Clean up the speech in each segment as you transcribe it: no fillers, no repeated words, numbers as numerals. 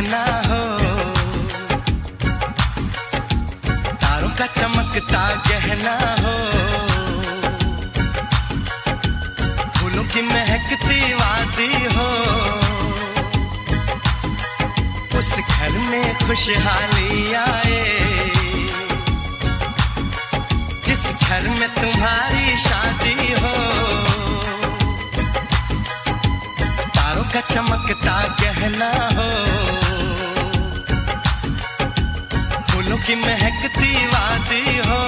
गहना हो, तारों का चमकता गहना हो, फूलों की महकती वादी हो, उस घर में खुशहाली आए, जिस घर में तुम्हारी शादी हो। तारों का चमकता गहना हो, फूलों की महकती वादी हो,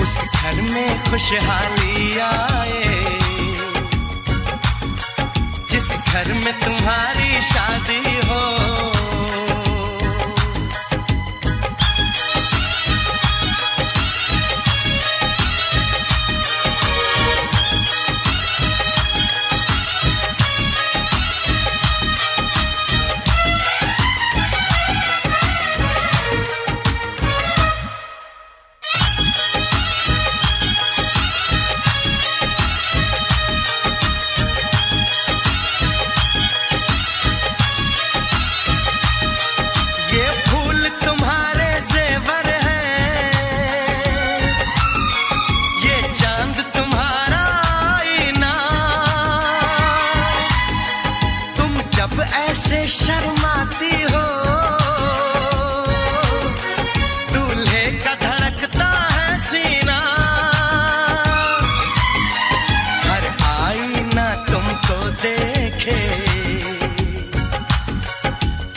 उस घर में खुशहाली आए, जिस घर में तुम्हारी शादी हो। ऐसे शर्माती हो, दूल्हे का धड़कता है सीना, हर आईना तुमको देखे,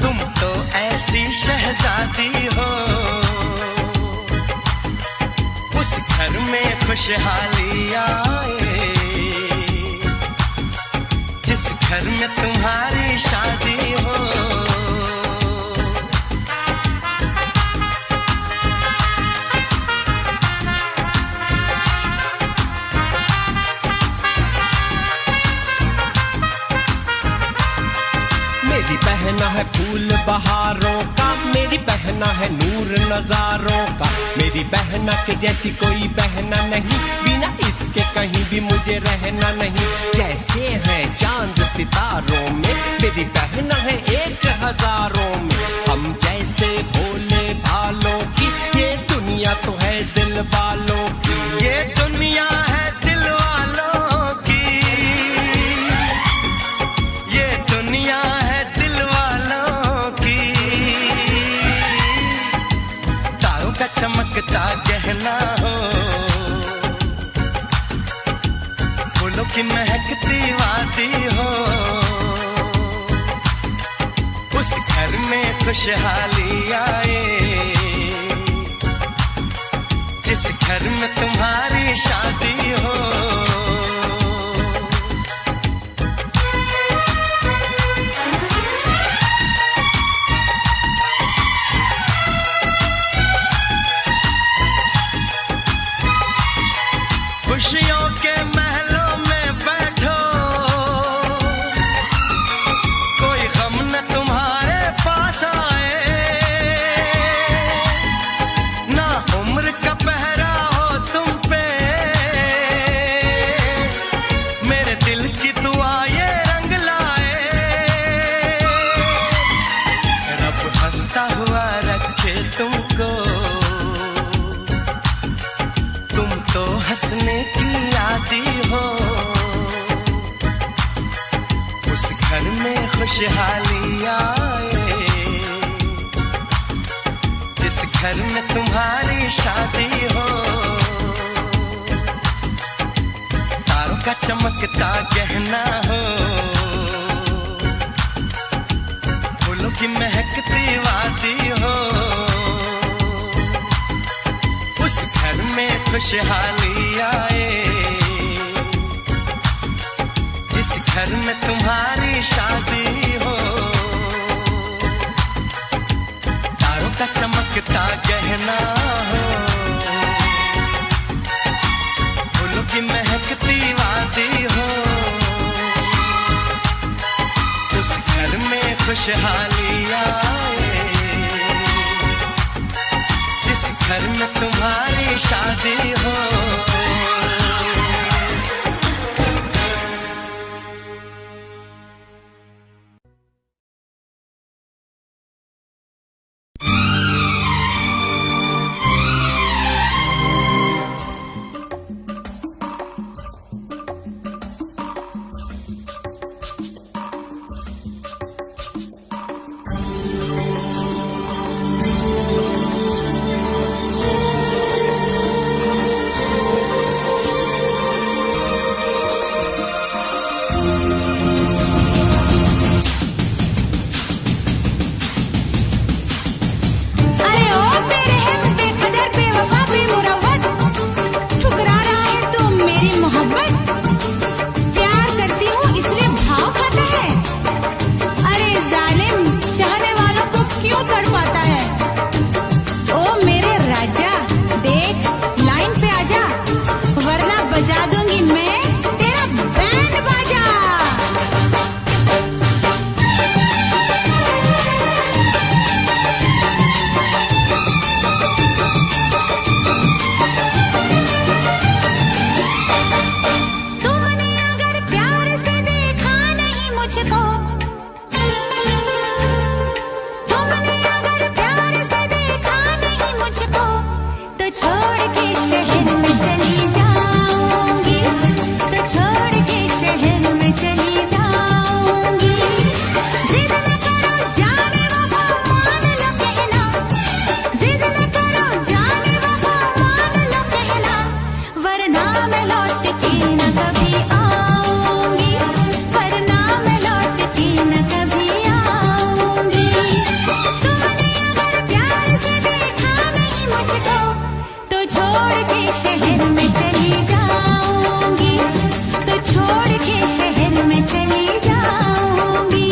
तुम तो ऐसी शहजादी हो, उस घर में खुशहाली आए, जिस घर में तुम्हारी शादी हो। मेरी बहना है फूल बहारों का, मेरी बहना है नूर नजारों का, मेरी बहना के जैसी कोई बहना नहीं, बिना इसके कहीं भी मुझे रहना नहीं। जैसे है चांद सितारों में, मेरी बहना है 1000 में, हम जैसे भोले भालों की, ये दुनिया तो है दिल वालों की, ये दुनिया है दिल वालों की, ये दुनिया है दिल वालों की। तारों का चमकता गहना हो, फूलों की महकती वादी हो, उस घर में खुशहाली आए, जिस घर में तुम्हारी शादी हो। खुशियों के महलों में बैठो, कोई गम न तुम्हारे पास आए, ना उम्र का पहरा हो तुम पे, मेरे दिल की दुआ ये रंग लाए, रब हंसता हुआ रखे तुमको, तुम तो हंसने की आदी हो, उस घर में खुशहाली आए, जिस घर में तुम्हारी शादी हो। तारों का चमकता गहना हो, फूलों की महकती वादी हो, उस घर में खुशहाली आए, जिस घर में तुम्हारी शादी हो। तारों का चमकता गहना हो, फूलों की महकती वादी हो, उस घर में खुशहाली आए, जिस घर में तुम्हारी शादी हो। छोड़ के शहर में चली जाऊंगी, तो छोड़ के शहर में चली जाऊंगी।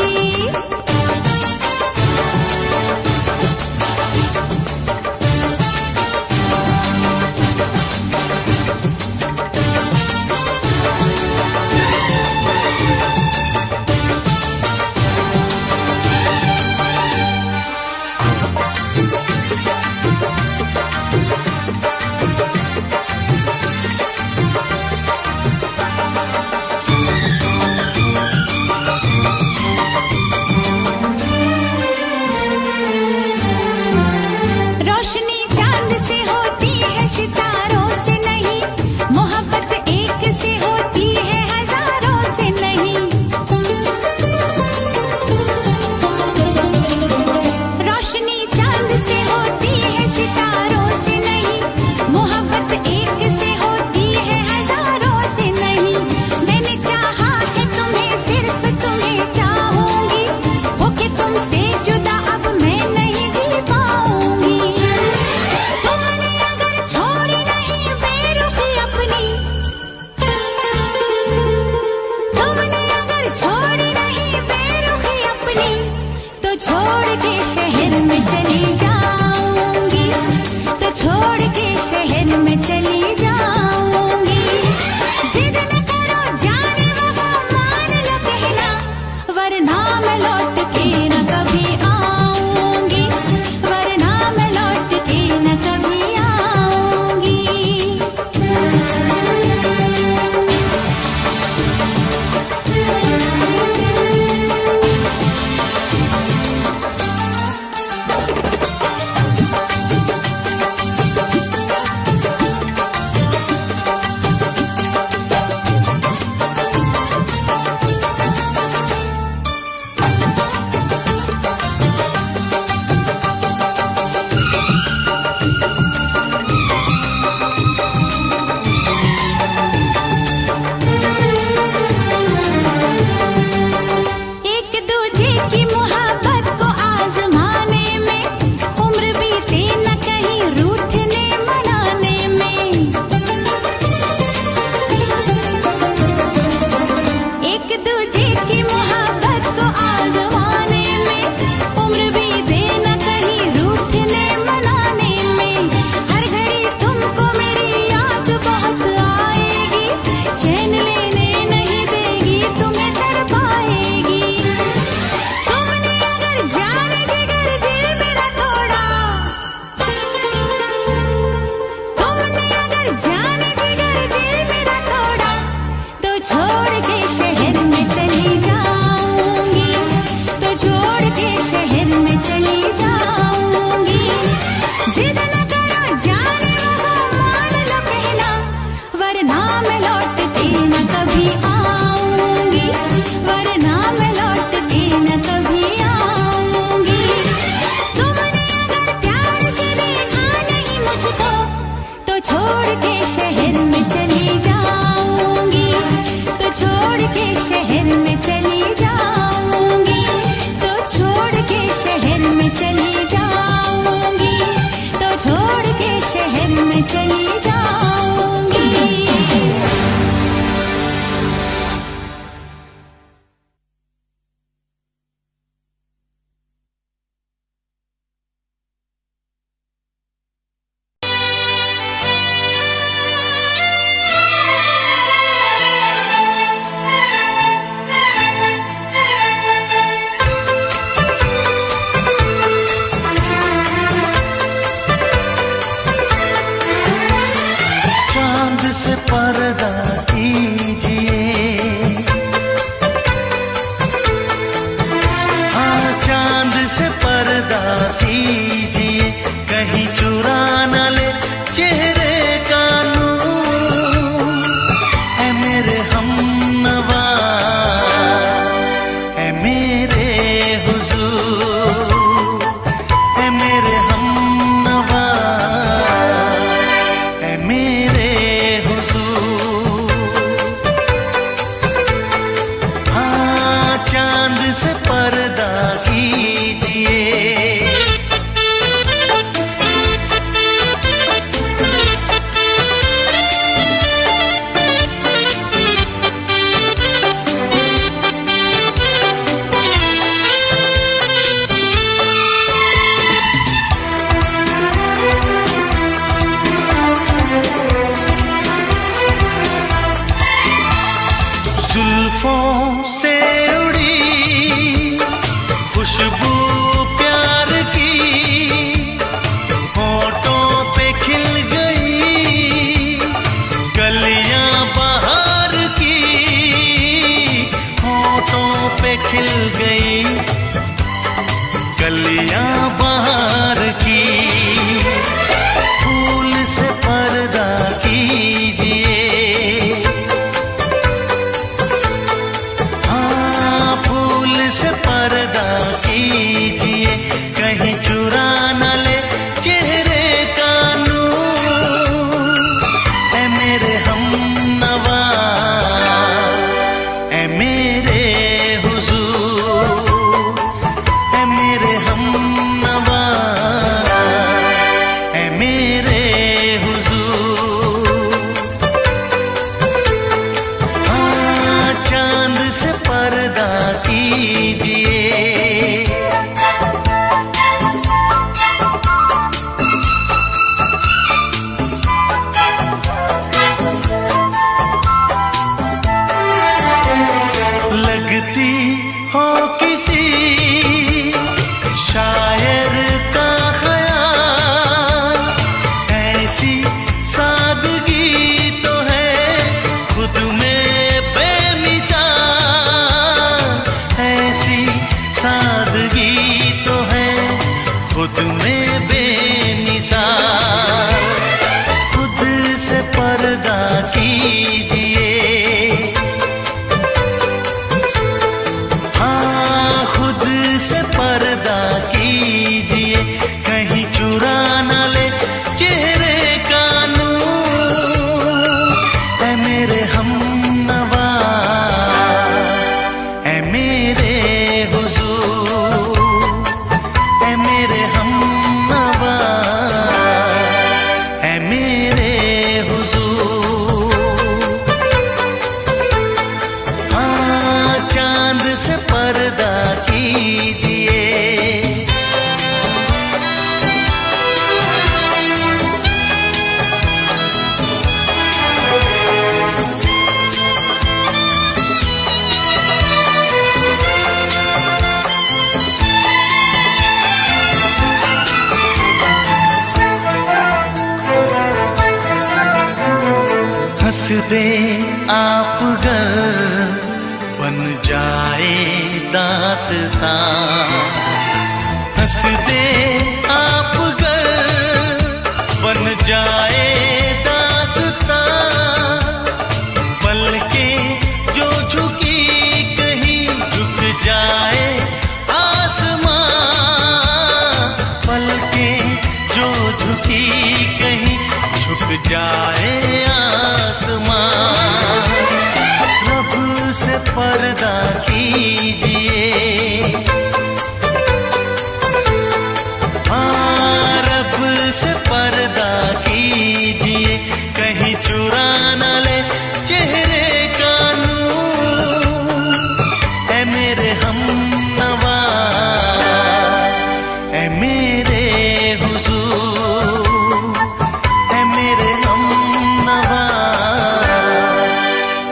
रोशनी चांद से होती है सितारों से नहीं, मोहब्बत एक से होती है हजारों से नहीं। रोशनी चांद से होती है सितारों से नहीं, मोहब्बत एक से होती है हजारों से नहीं। मैंने चाहा है तुम्हें, सिर्फ तुम्हें चाहूंगी, होके तुमसे जुदा अब मैं नहीं जी पाऊंगी। तुमने अगर छोड़ी नहीं बेरुखी अपनी, तुमने अगर छोड़ी नहीं बेरुखी अपनी, तो छोड़ के शहर में चली जाऊंगी, तो छोड़ के शहर में चली जाऊंगी। जिद न करो जाने वफा, मान लो कहना, वरना मैं लौट के न कभी आऊंगी, वरना मैं लौट के न कभी आऊंगी। एक दूजे की मोहब्बत को आजमाने में, उम्र बीते न कहीं रूठने मनाने में। एक दूजे की मोहब्बत को आजमाने में, उम्र बीते न कहीं रूठने मनाने में। हर घड़ी तुमको मेरी याद बहुत आएगी, चैन लेने नहीं देगी, तुम्हें तड़पाएगी। तुमने अगर जाने जिगर दिल मेरा तोड़ा, तुमने अगर जाने जिगर दिल मेरा तोड़ा, तो छोड़ के शहर में चली जाऊंगी, तो छोड़ के शहर में चली जाऊंगी। जिद न करो जाने वफा, मान लो कहना, वरना मैं लौट के न कभी आऊंगी, वरना मैं लौट के न कभी आऊंगी। तुमने अगर प्यार से देखा नहीं मुझको, तो छोड़ के शहर में चली जाऊंगी, तो छोड़ के शहर में चली जाऊंगी, तो छोड़ के शहर में चली जाऊंगी, तो छोड़ के शहर में चली जाऊंगी। चांद से पर्दा कीजिए, हाँ चांद से पर्दा कीजिए, कहीं चुरा न ले चेहरे का नूर। ऐ मेरे हमनवा, ऐ मेरे हुजूर, ऐ मेरे हमनवा, ऐ मेरे हुजूर। हाँ चांद से पर्दा कीजिए, मेरे हुजूर। हाँ, चांद से पर्दा कीजिए, हंस दे आप गर बन जाए दास्तां। हंस दे आप गर बन जाए दास्तां। पलकें जो झुकी कहीं झुक जाए आसमां। पलकें जो झुकी कहीं झुक जाए आसमां। रब से पर्दा कीजिए, हाँ, रब से पर्दा कीजिए, कहीं चुरा न ले चेहरे का नूर। ऐ मेरे हमनवा, ऐ मेरे हुजूर, ऐ मेरे हमनवा,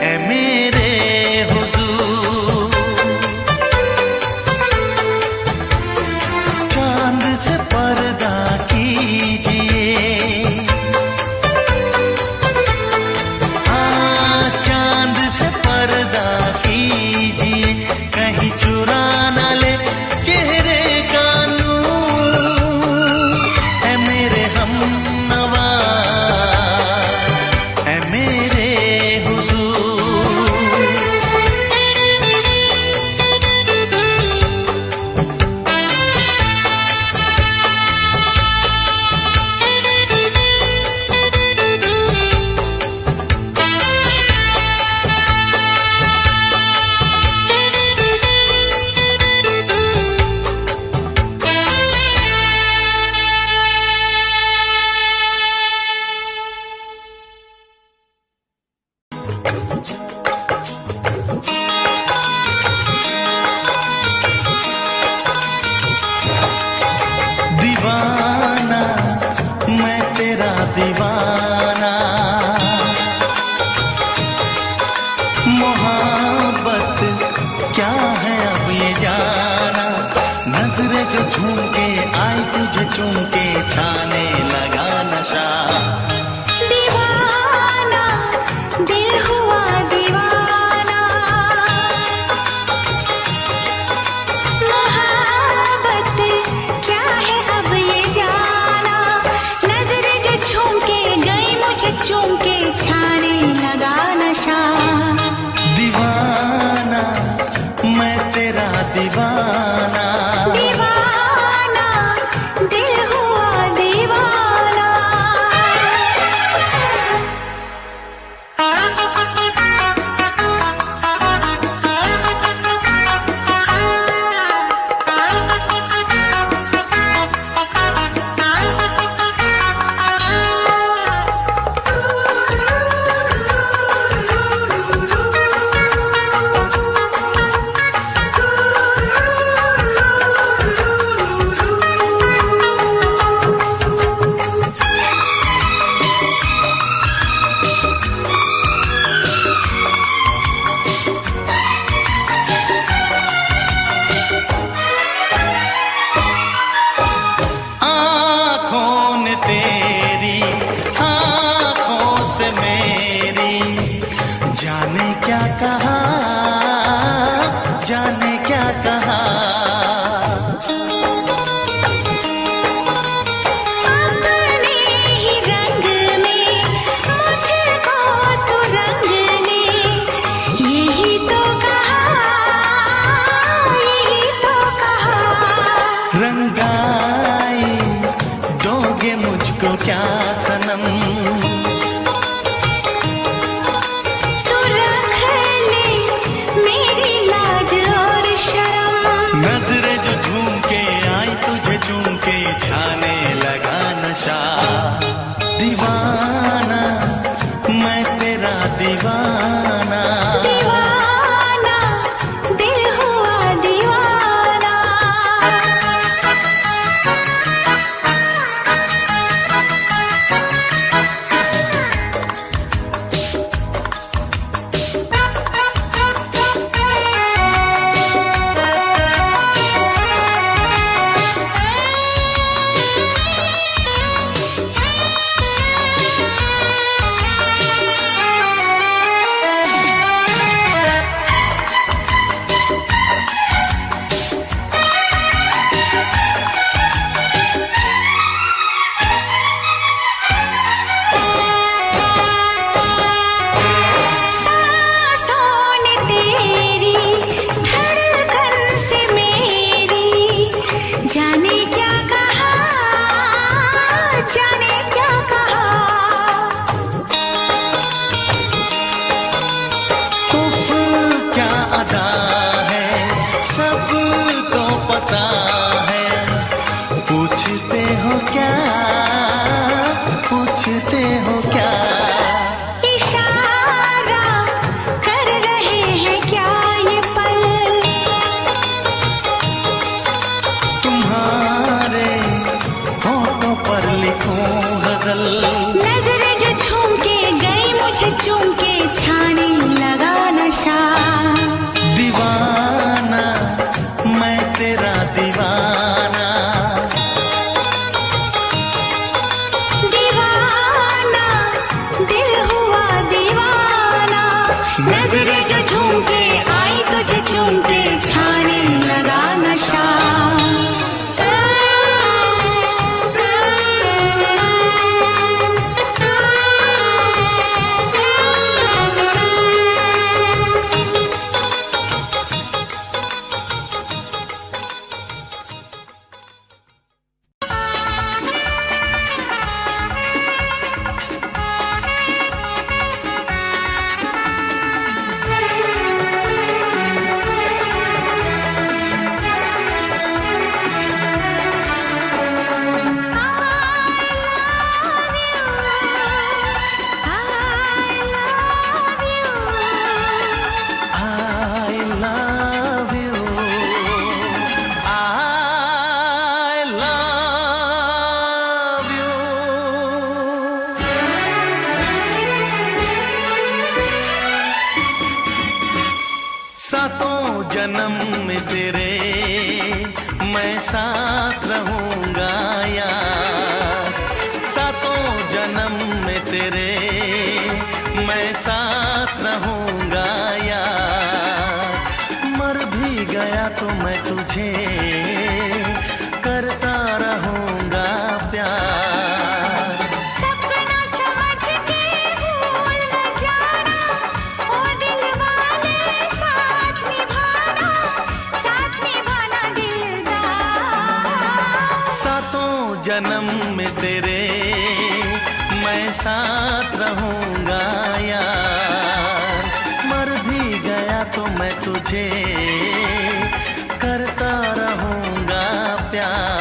ऐ मेरे हुजूर। चांद से पर्दा कीजिए, हाँ, चांद से पर्दा कीजिए, कहीं चुरा न ले चेहरे का नूर। ऐ मेरे हमनवा, ऐ मेरे हुजूर। दीवाना मैं तेरा दीवाना, मोहब्बत क्या है अब ये जाना। नजरें जो झूम के आई तुझे चूम के छाने लगा नशा। दीवाना दिल हुआ दीवाना, मोहब्बत क्या है अब ये जाना। नजरें जो झूम के गई मुझे चूम के छाने लगा नशा। दीवाना मैं तेरा दीवाना, दीवाना दिल हुआ दीवाना। तेरी आँखों से मेरी जाने क्या कहा, जाने क्या कहा। अपने ही रंग में मुझको तो रंग ने यही तो कहा, यही तो कहा। रंगाई दोगे मुझको क्या सनम, तू रख ले दीवाना, दीवाना, दिल हुआ दीवाना। पूछते हो क्या, इशारा कर रहे हैं क्या ये पल, तुम्हारे होठों पर लिखूं गजल। नजरें जो झूम के गई मुझे चूम के छाने लगा नशा। दीवाना मैं तेरा दीवाना, दीवाना दिल हुआ दीवाना। नजरें जो झूम के आई तुझे चूम के छाने लगा नशा। सातों जन्म में तेरे मैं साथ रहूंगा यार, सातों जन्म में तेरे मैं साथ रहूंगा यार। मर भी गया तो मैं तुझे करता रहूंगा प्यार। सपना समझ के भूल न जाना, ओ दिल वाले साथ निभाना दिलदार। सातों जन्म में तेरे मैं साथ रहूंगा यार। मर भी गया तो मैं तुझे करता रहूंगा प्यार।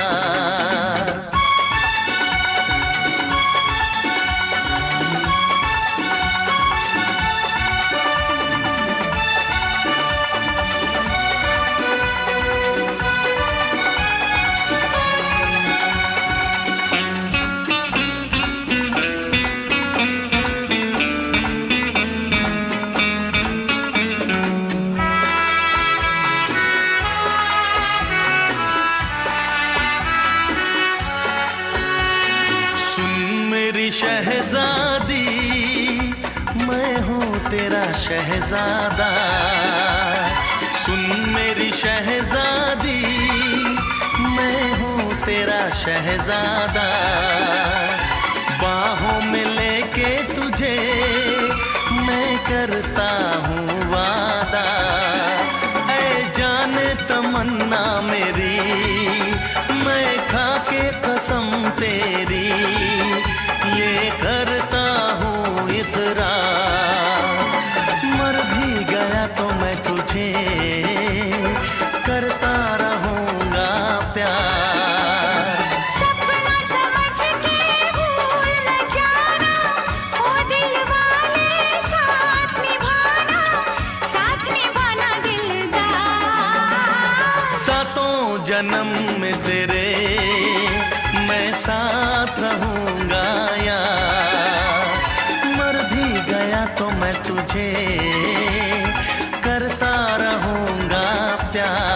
शहजादी मैं हूँ तेरा शहजादा, सुन मेरी शहजादी मैं हूँ तेरा शहजादा। बाहों में लेके तुझे मैं करता हूँ वादा, ऐ जाने तमन्ना मेरी मैं खा के कसम तेरी ये करता हूँ इकरार। मर भी गया तो मैं तुझे करता रहूँगा प्यार। सपना समझ के भूल न जाना, ओ दिल वाले साथ जन्म में तेरे मैं साथ रहूंगा यार, मर भी गया तो मैं तुझे करता रहूंगा प्यार।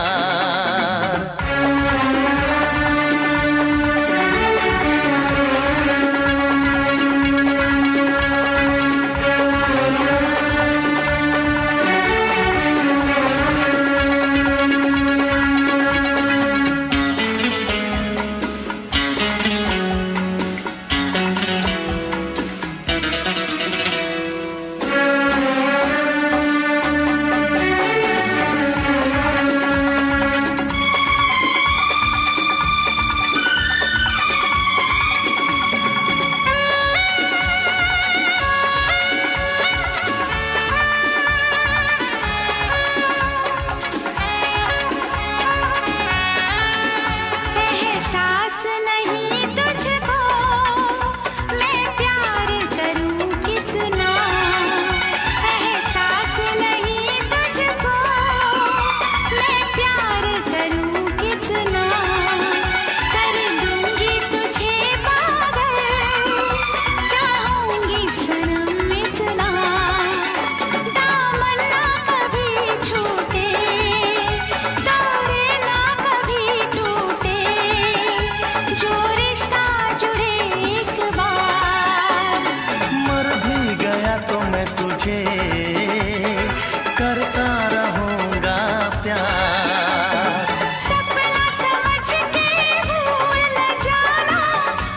करता रहूंगा प्यार। सपना समझ के भूल न जाना,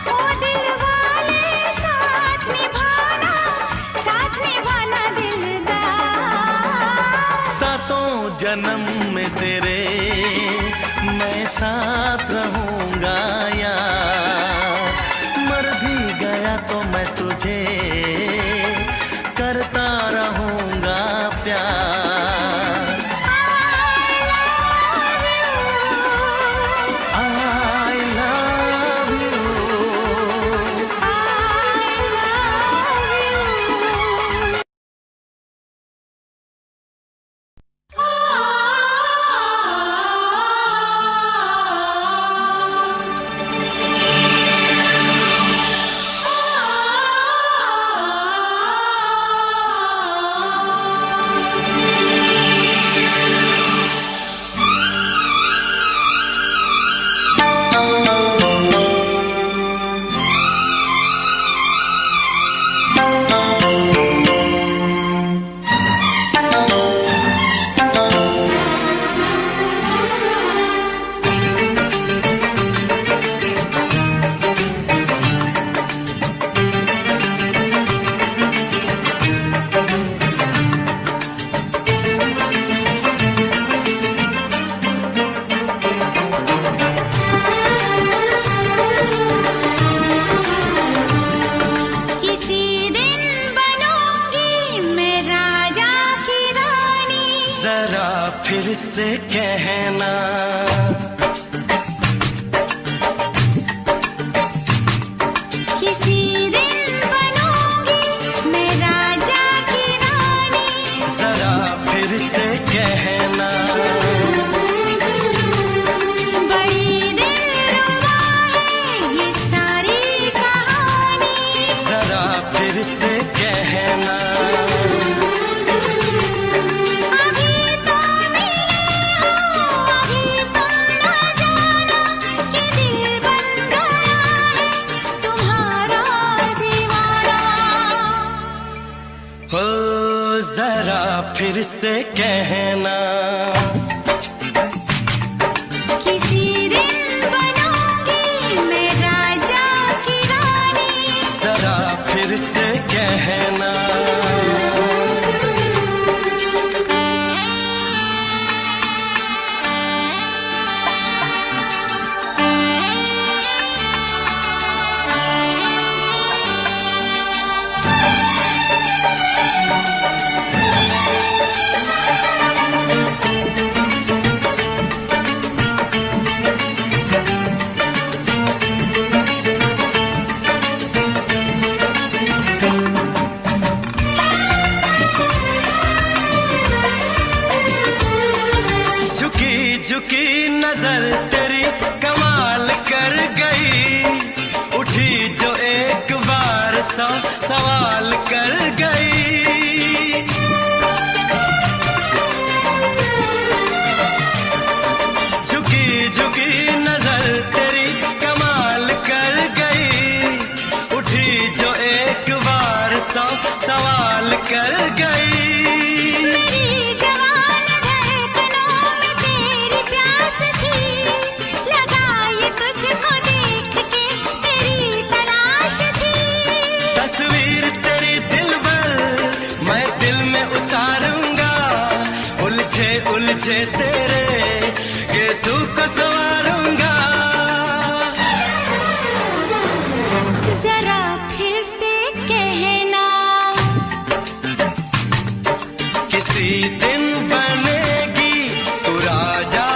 ओ दिल वाले साथ निभाना दिलदार। सातों जन्म में तेरे मैं साथ रहूंगा यार, मर भी गया तो मैं तुझे करता रहूंगा प्यार। I love you, I love you। फिर से कहना, किसी दिन बनूंगी मैं राजा की रानी। जरा फिर से कहना, बड़ी दिलरुबा है ये सारी कहानी। जरा फिर से कहना, हो जरा फिर से कहना, किसी दिन बनूंगी मैं राजा की रानी। जरा फिर से कहना, सवाल कर गई। मेरी जवान धड़कनों में तेरी प्यास थी, लगा ये तुझको देख के तेरी तलाश थी। तस्वीर तेरी दिल भर मैं दिल में उतारूंगा, उलझे उलझे तेरे गेसू को संवारूंगा। जरा फिर से कहना, किसी दिन बनेगी तू राजा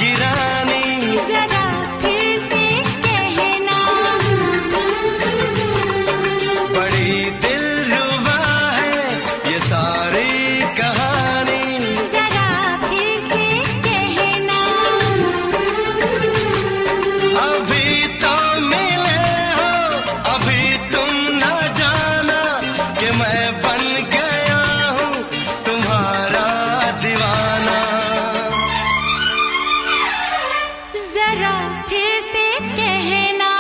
की रानी। जरा फिर से कहना, बड़ी दिलरुबा है ये सारी कहानी। जरा फिर से कहना, अभी तो मिले हो, अभी तुम ना जाना कि मैं बन गया हूँ तुम्हारा दीवाना। जरा फिर से कहना,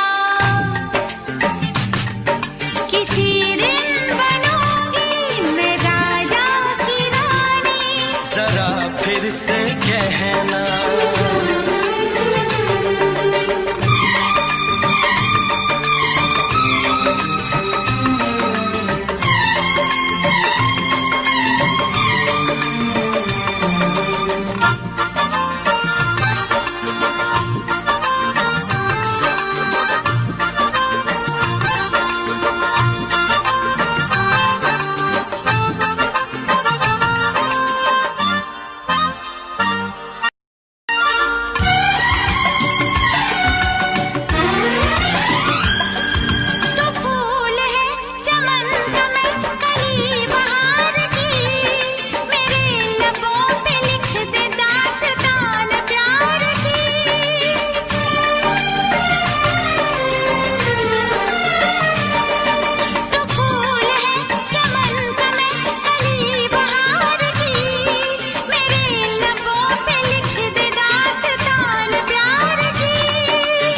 किसी दिन बनूंगी मैं राजा की रानी। जरा फिर से कहना, तो फूल है चमन का मैं कली बहार की, मेरे लबों पे लिख दे दास्तान प्यार की। तो फूल है चमन का मैं कली बहार की, मेरे लबों पे लिख दे दास्तान प्यार की।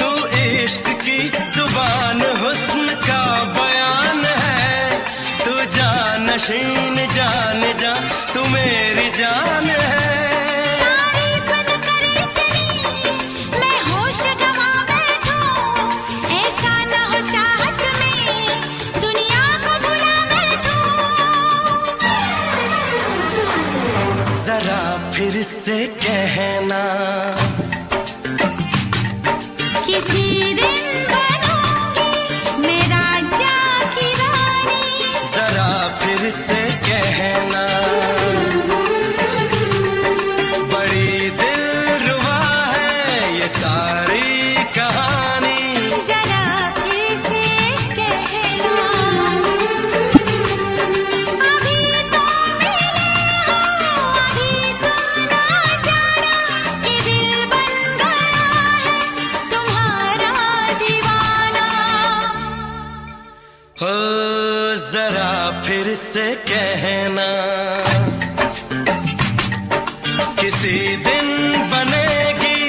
तू इश्क की जुबान हुस्न का बयान है, तू जानशीन जान जा तू मेरी जान है। तारीफ न करे तेरी मैं होश गवा बैठूं, ऐसा न हो चाहत में दुनिया को भुला बैठूं। जरा फिर से कहना, किसी दिन बनूंगी मैं राजा की रानी। जरा फिर से कहना, बड़ी दिलरुबा है ये सारी कहानी। जरा फिर से कहना, अभी तो मिले हो, अभी तुम ना जाना कि दिल बन गया है तुम्हारा दीवाना। हो जरा फिर से कहना, किसी दिन बनेगी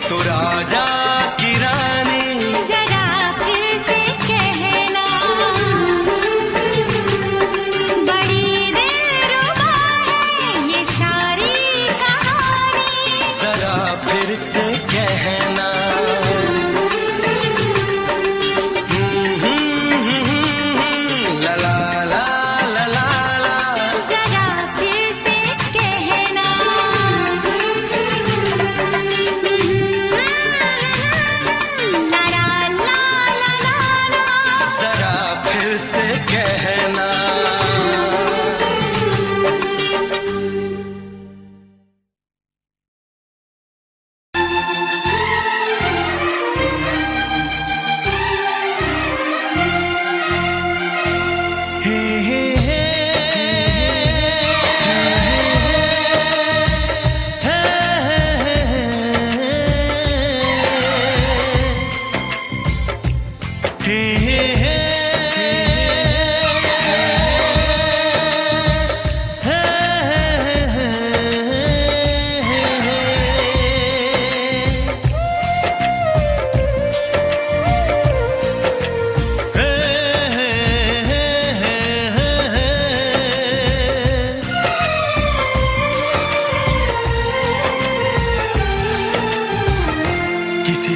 तू राजा की रानी। जरा फिर से कहना, बड़ी दिलरुबा है ये सारी कहानी। जरा फिर से कहना, ला ला ला ला ला ला। जरा फिर से कहना,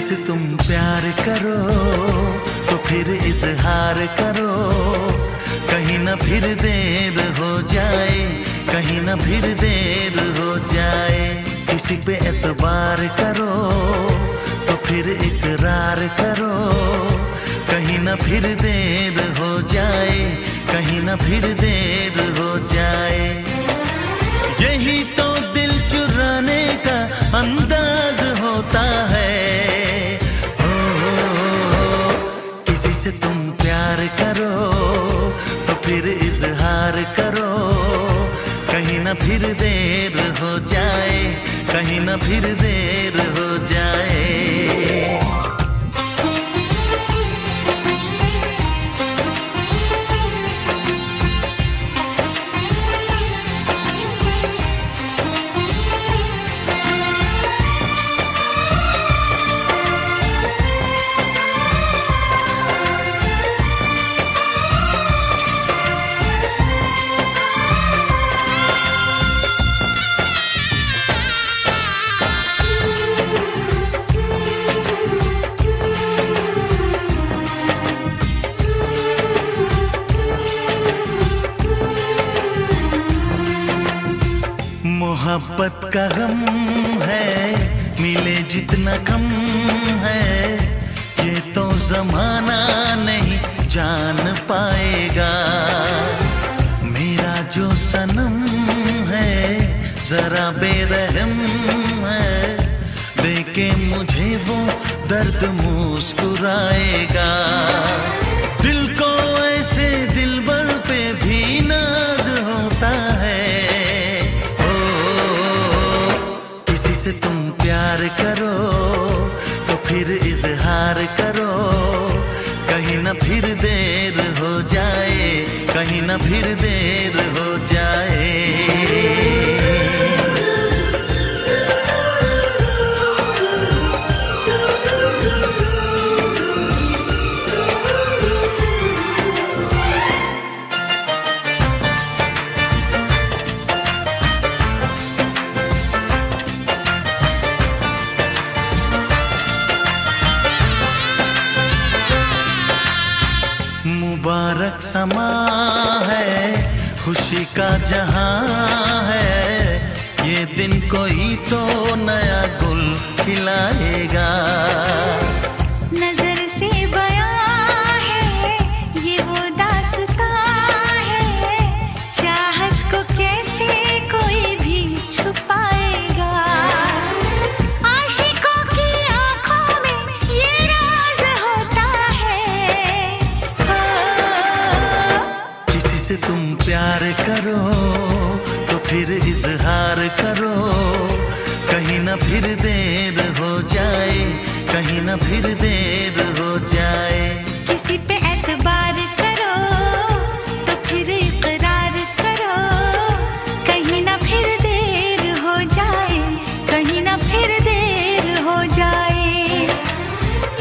से तुम प्यार करो तो फिर इजहार करो, कहीं ना फिर देर हो जाए, कहीं ना फिर देर हो जाए। किसी पे एतबार करो तो फिर इकरार करो, कहीं ना फिर देर हो जाए, कहीं ना फिर देर हो जाए। यही तो दिल चुराने का अंदाज होता है। किसी से तुम प्यार करो तो फिर इजहार करो, कहीं ना फिर देर हो जाए, कहीं ना फिर देर हो जाए। मोहब्बत का गम है, मिले जितना कम है, ये तो जमाना नहीं जान पाएगा। मेरा जो सनम है जरा बेरहम है, देखे मुझे वो दर्द मुस्कुराएगा। दिल को ऐसे दिलबर पे भी नाज होता है। से तुम प्यार करो तो फिर इजहार करो, कहीं ना फिर देर हो जाए, कहीं ना फिर देर हो जाए। मुबारक समा है, खुशी का जहां है, ये दिन कोई तो नया गुल खिलाएगा। नजर से बयां है ये वो दास्तां है, चाहत को कैसे कोई भी छुपाएगा। आशिकों की आंखों में ये राज होता है। किसी से तुम प्यार करो तो फिर इजहार करो, कहीं ना फिर देर हो जाए, कहीं ना फिर देर हो जाए। किसी पे एतबार करो तो फिर इकरार करो, कहीं ना फिर देर हो जाए, कहीं ना फिर देर हो जाए।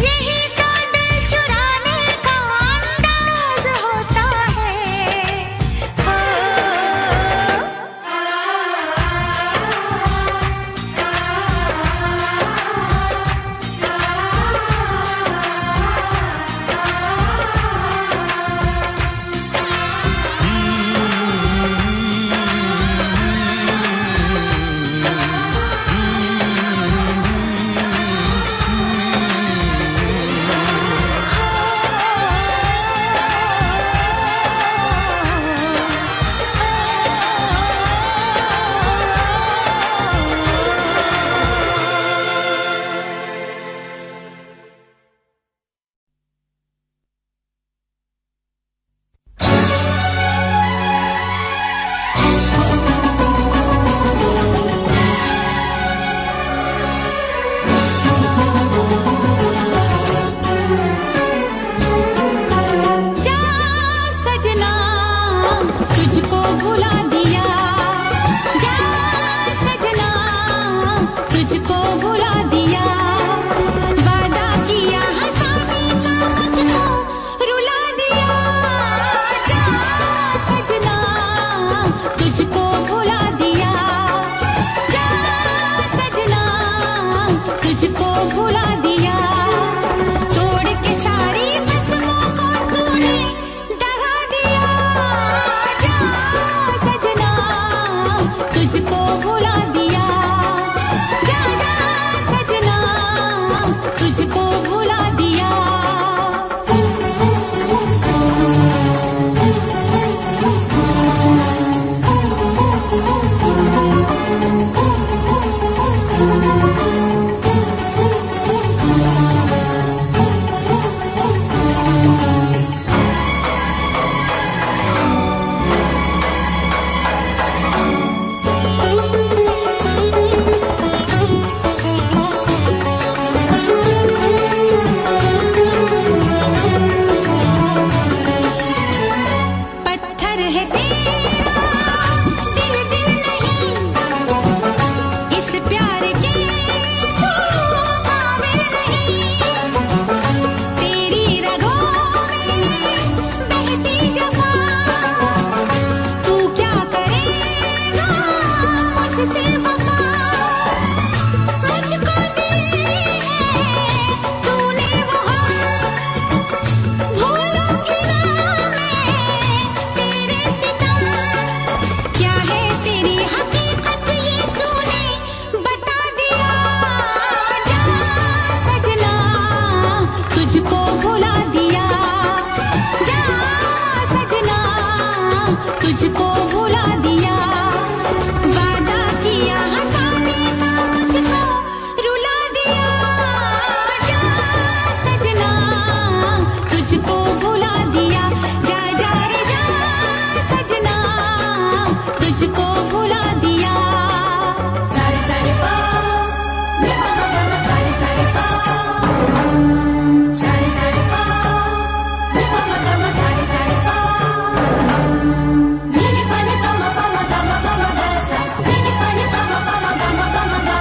यही तो दिल चुराने का अंदाज होता है। भुला दिया, वादा किया हंसाने का मुझको रुला दिया। जा सजना तुझको भुला दिया, जा जा रे जा सजना तुझको भुला दिया। सारे सारे पा रे मा मा मा सारे सारे पा, सारे सारे पा रे मा मा मा सारे सारे पा, नी नी पा नी पा मा गा मा गा सा, नी नी पा नी पा मा गा मा गा।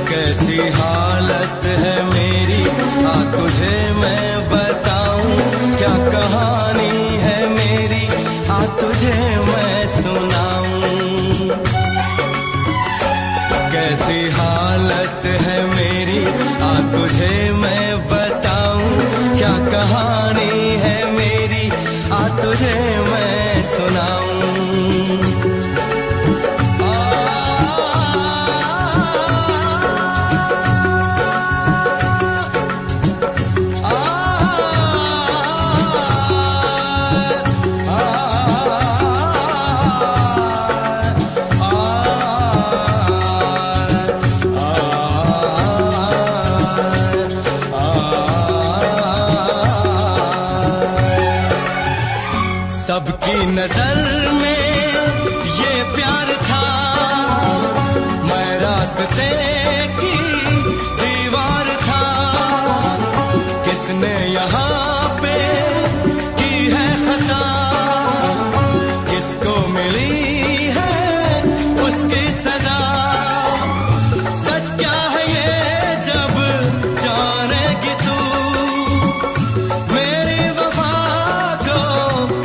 कैसी हालत है मेरी, आ तुझे मैं बताऊं, क्या कहानी है मेरी, आ तुझे मैं सुनाऊं। कैसी हालत है मेरी, आ तुझे मैं बताऊं, क्या कहानी है मेरी, आ तुझे मैं सुनाऊं। सबकी नजर में ये प्यार था, मैं रास्ते की दीवार था। किसने यहाँ पे की है खता, किसको मिली है उसकी सजा। सच क्या है ये जब जानेगी तू, मेरी वफा को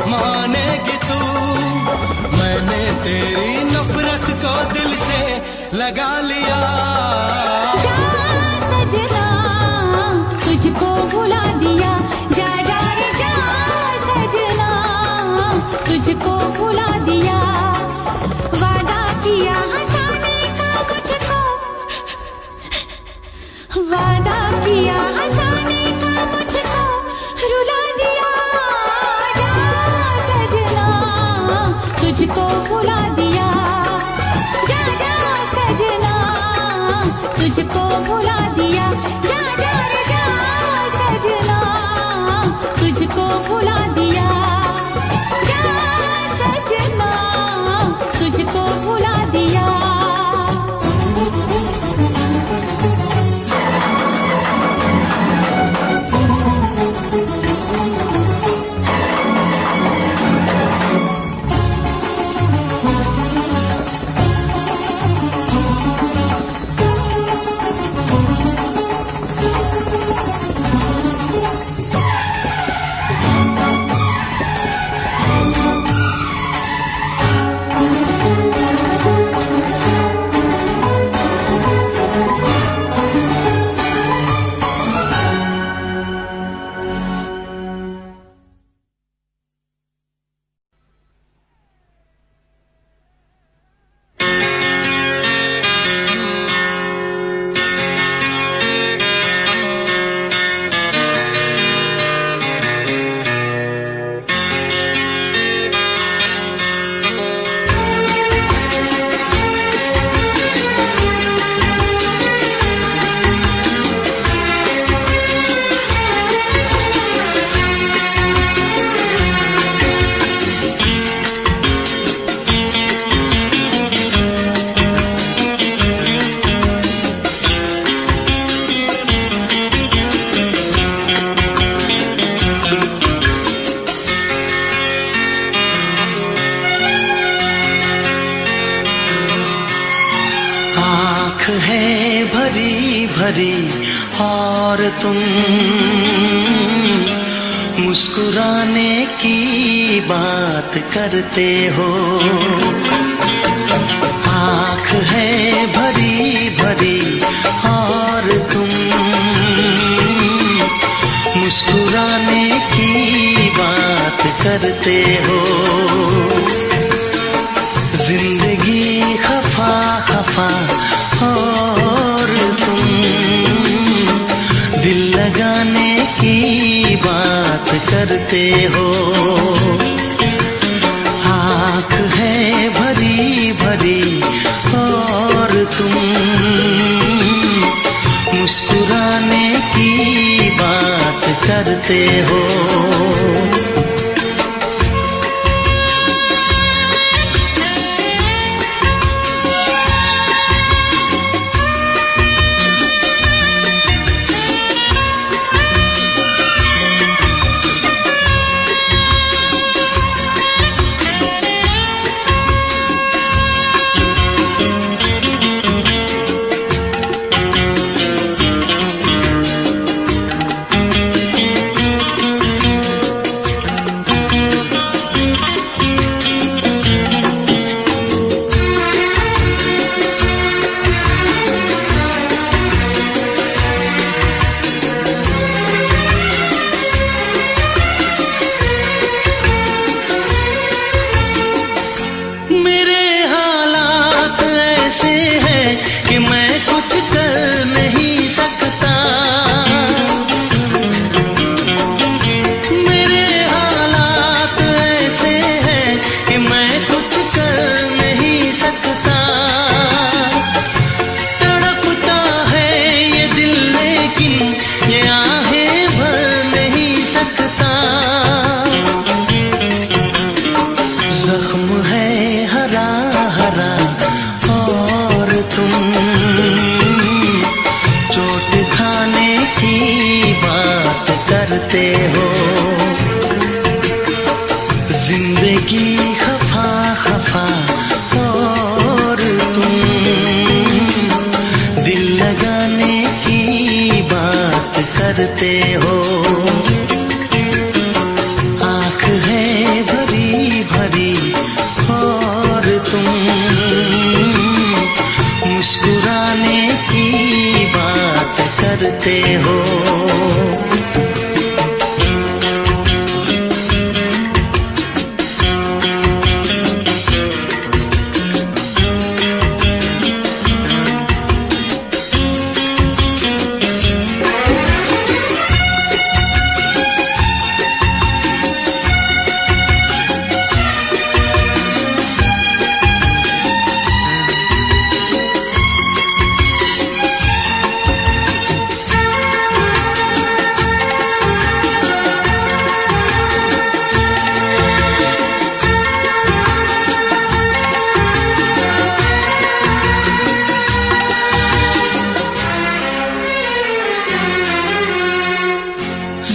मानेगी तू। मैंने तेरी नफरत को दिल से लगा लिया। जा सजना तुझको भुला दिया, जा जा रे जा सजना तुझको भुला दिया। वादा किया हंसाने का मुझको, वादा किया हंसाने का मुझको रुला दिया। जा सजना तुझको भुला दिया, जा जा सजना तुझको भुला दिया। जा जा रे जा सजना तुझको भुला दिया, जा सजना तुझको भुला दिया। है भरी भरी और तुम मुस्कुराने की बात करते हो। आँख भरी और तुम मुस्कुराने की बात करते हो। जिंदगी खफा खफा और तुम दिल लगाने की बात करते हो। आँख है भरी भरी और तुम मुस्कुराने की बात करते हो। जिंदगी खफा खफा और तुम दिल लगाने की बात करते हो। आँख है भरी भरी और तुम मुस्कुराने की बात करते हो।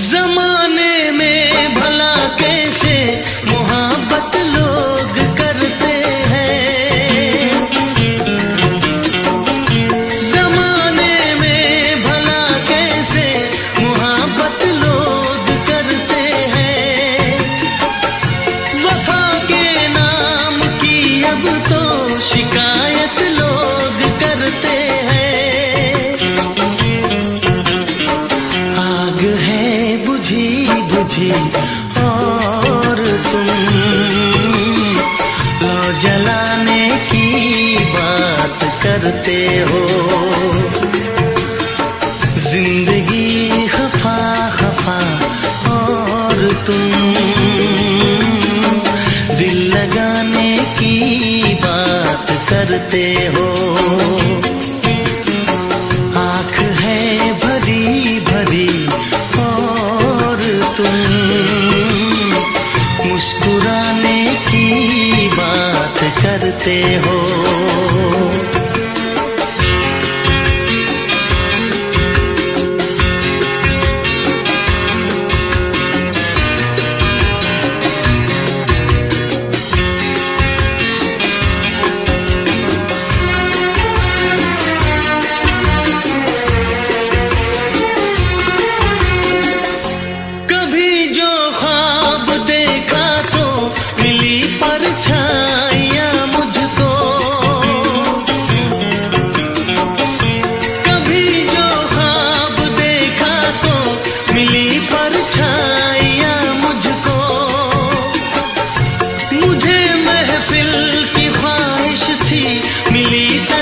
जमाने में भला कैसे मोहब्बत लोग करते हैं। जमाने में भला कैसे मोहब्बत लोग करते हैं। वफा के नाम की अब तो शिकायत लोग करते हैं। आग है बुझी बुझी और तुम लो जलाने की बात करते हो। जिंदगी खफा खफा और तुम दिल लगाने की बात करते हो। आँख है भरी भरी और तुम मुस्कुराने की बात करते हो।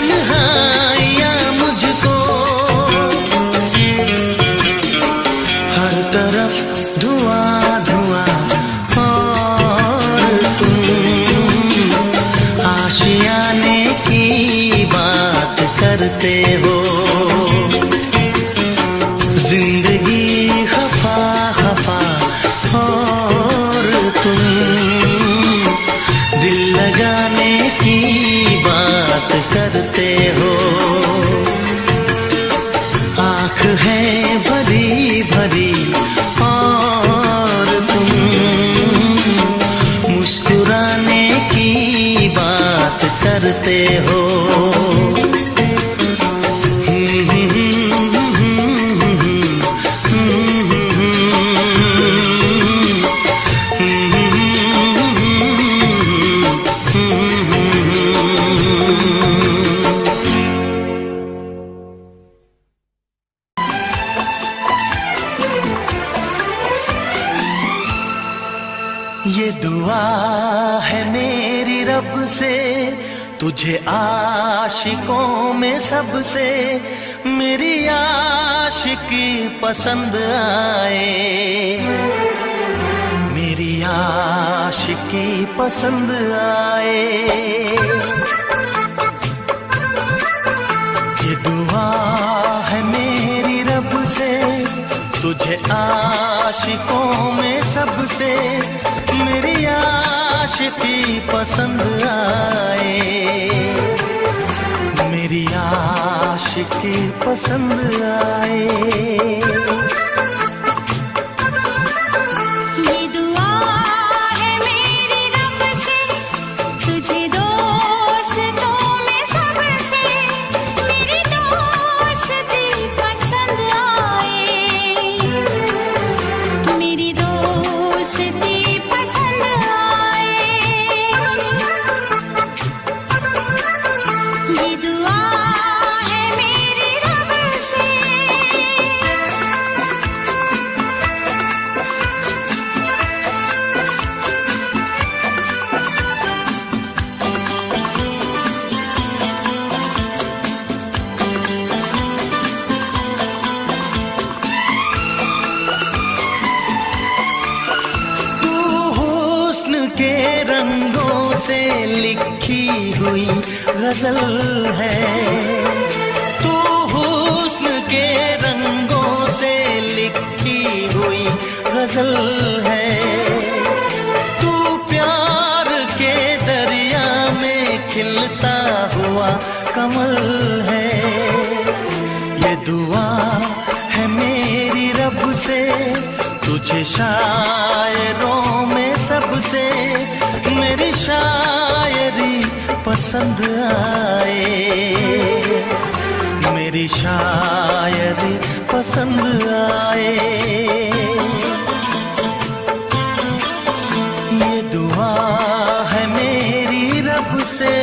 तन्हाइयां मुझको, हर तरफ धुआं धुआं और तुम आशियाने की बात करते हो। जिंदगी खफा खफा और तुम दिल लगाने की बात करते हो। आँख है भरी भरी और तुम मुस्कुराने की बात करते हो। ये दुआ है मेरी रब से तुझे आशिकों में सबसे मेरी आशिकी पसंद आए, मेरी आशिकी पसंद आए। ये दुआ है मेरी रब से तुझे आशिकों में सबसे मेरी आशिकी पसंद आए, मेरी आशिकी पसंद आए। ये दुआ है मेरी रब से तुझे दोस्तों में सबसे मेरी दोस्ती पसंद आए, मेरी दोस्ती पसंद आए। ये दुआ है मेरी रब से। तू हुस्न के रंगों से लिखी हुई गजल है, तू हुस्न के रंगों से लिखी हुई गजल है। तू प्यार के दरिया में खिलता हुआ कमल है। ये दुआ है मेरी रब से तुझे शायरों में सबसे मेरी शायरी पसंद आए, मेरी शायरी पसंद आए। ये दुआ है मेरी रब से।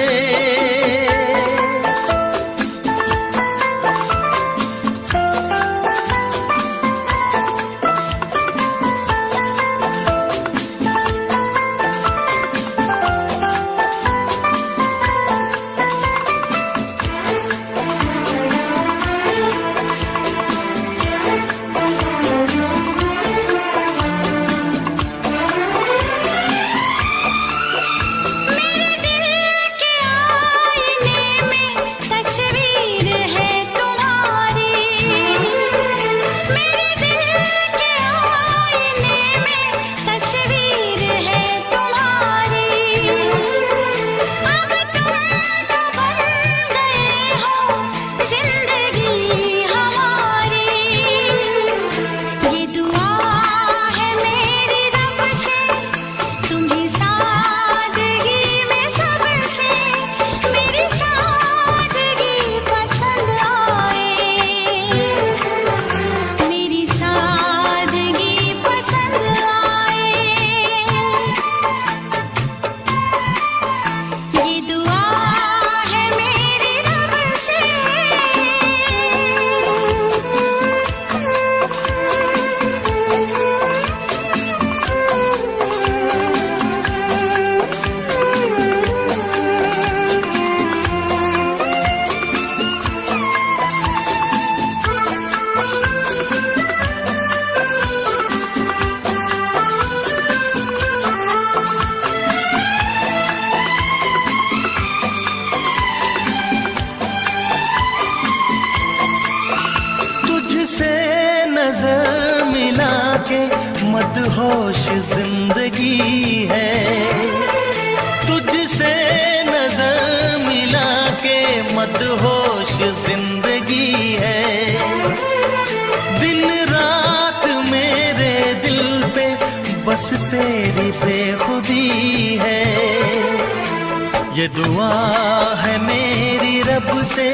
के मदहोश जिंदगी है। तुझसे नजर मिला के मदहोश जिंदगी है। दिन रात मेरे दिल पे बस तेरी बेखुदी है। ये दुआ है मेरी रब से,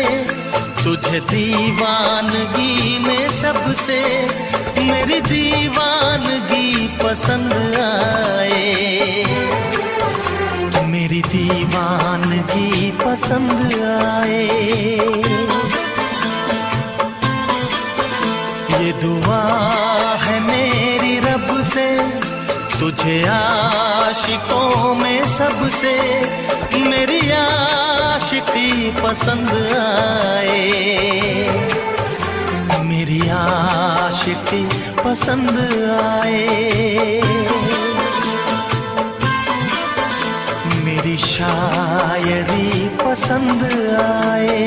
तुझे दीवानगी में सबसे मेरी दीवानगी पसंद आए। मेरी दीवानगी पसंद आए। ये दुआ है मेरी रब से, तुझे आशिकों में सबसे मेरी आशिकी पसंद आए। मेरी आशिकी पसंद आए। मेरी शायरी पसंद आए।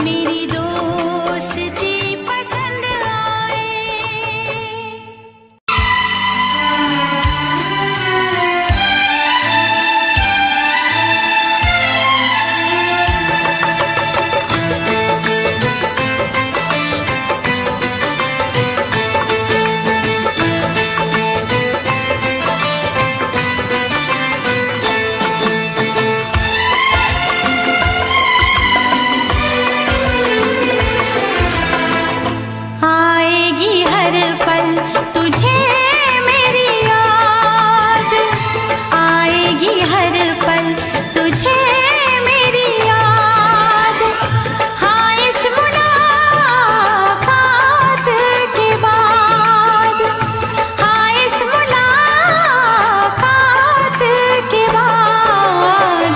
मेरी दोस्ती पसंद आए। आएगी हर पल तुझे मेरी याद, आएगी हर पल तुझे मेरी याद। हाँ इस मुलाकात के बाद, हाँ इस मुलाकात के बाद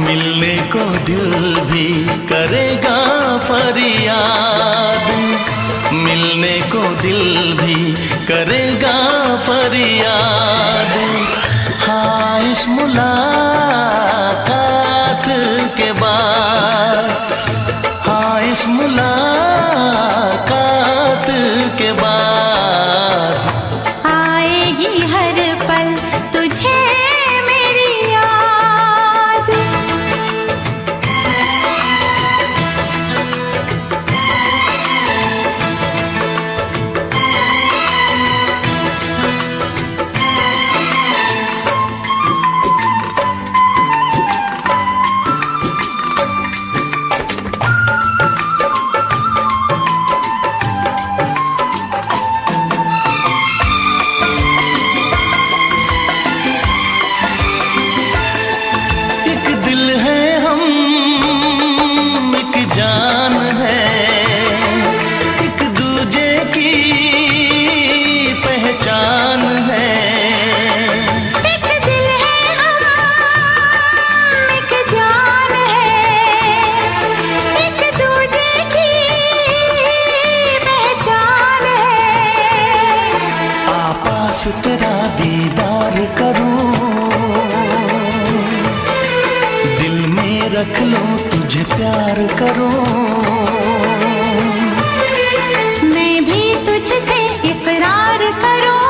मिलने को दिल भी करेगा फरियाद। मिलने को दिल भी करेगा फरियाद। हाँ इस मुलाकात के बाद, हाँ इस मुलाकात के बाद आएगी हर पल तुझे मेरी याद। एक दिल है हम, एक जान है, एक दूजे की पहचान है। एक दिल है हम, एक जान है, एक दूजे की पहचान है। आपास तेरा दीदार करूं, दिल में रख लो तुझे प्यार करूं। मैं भी तुझसे इकरार करूं,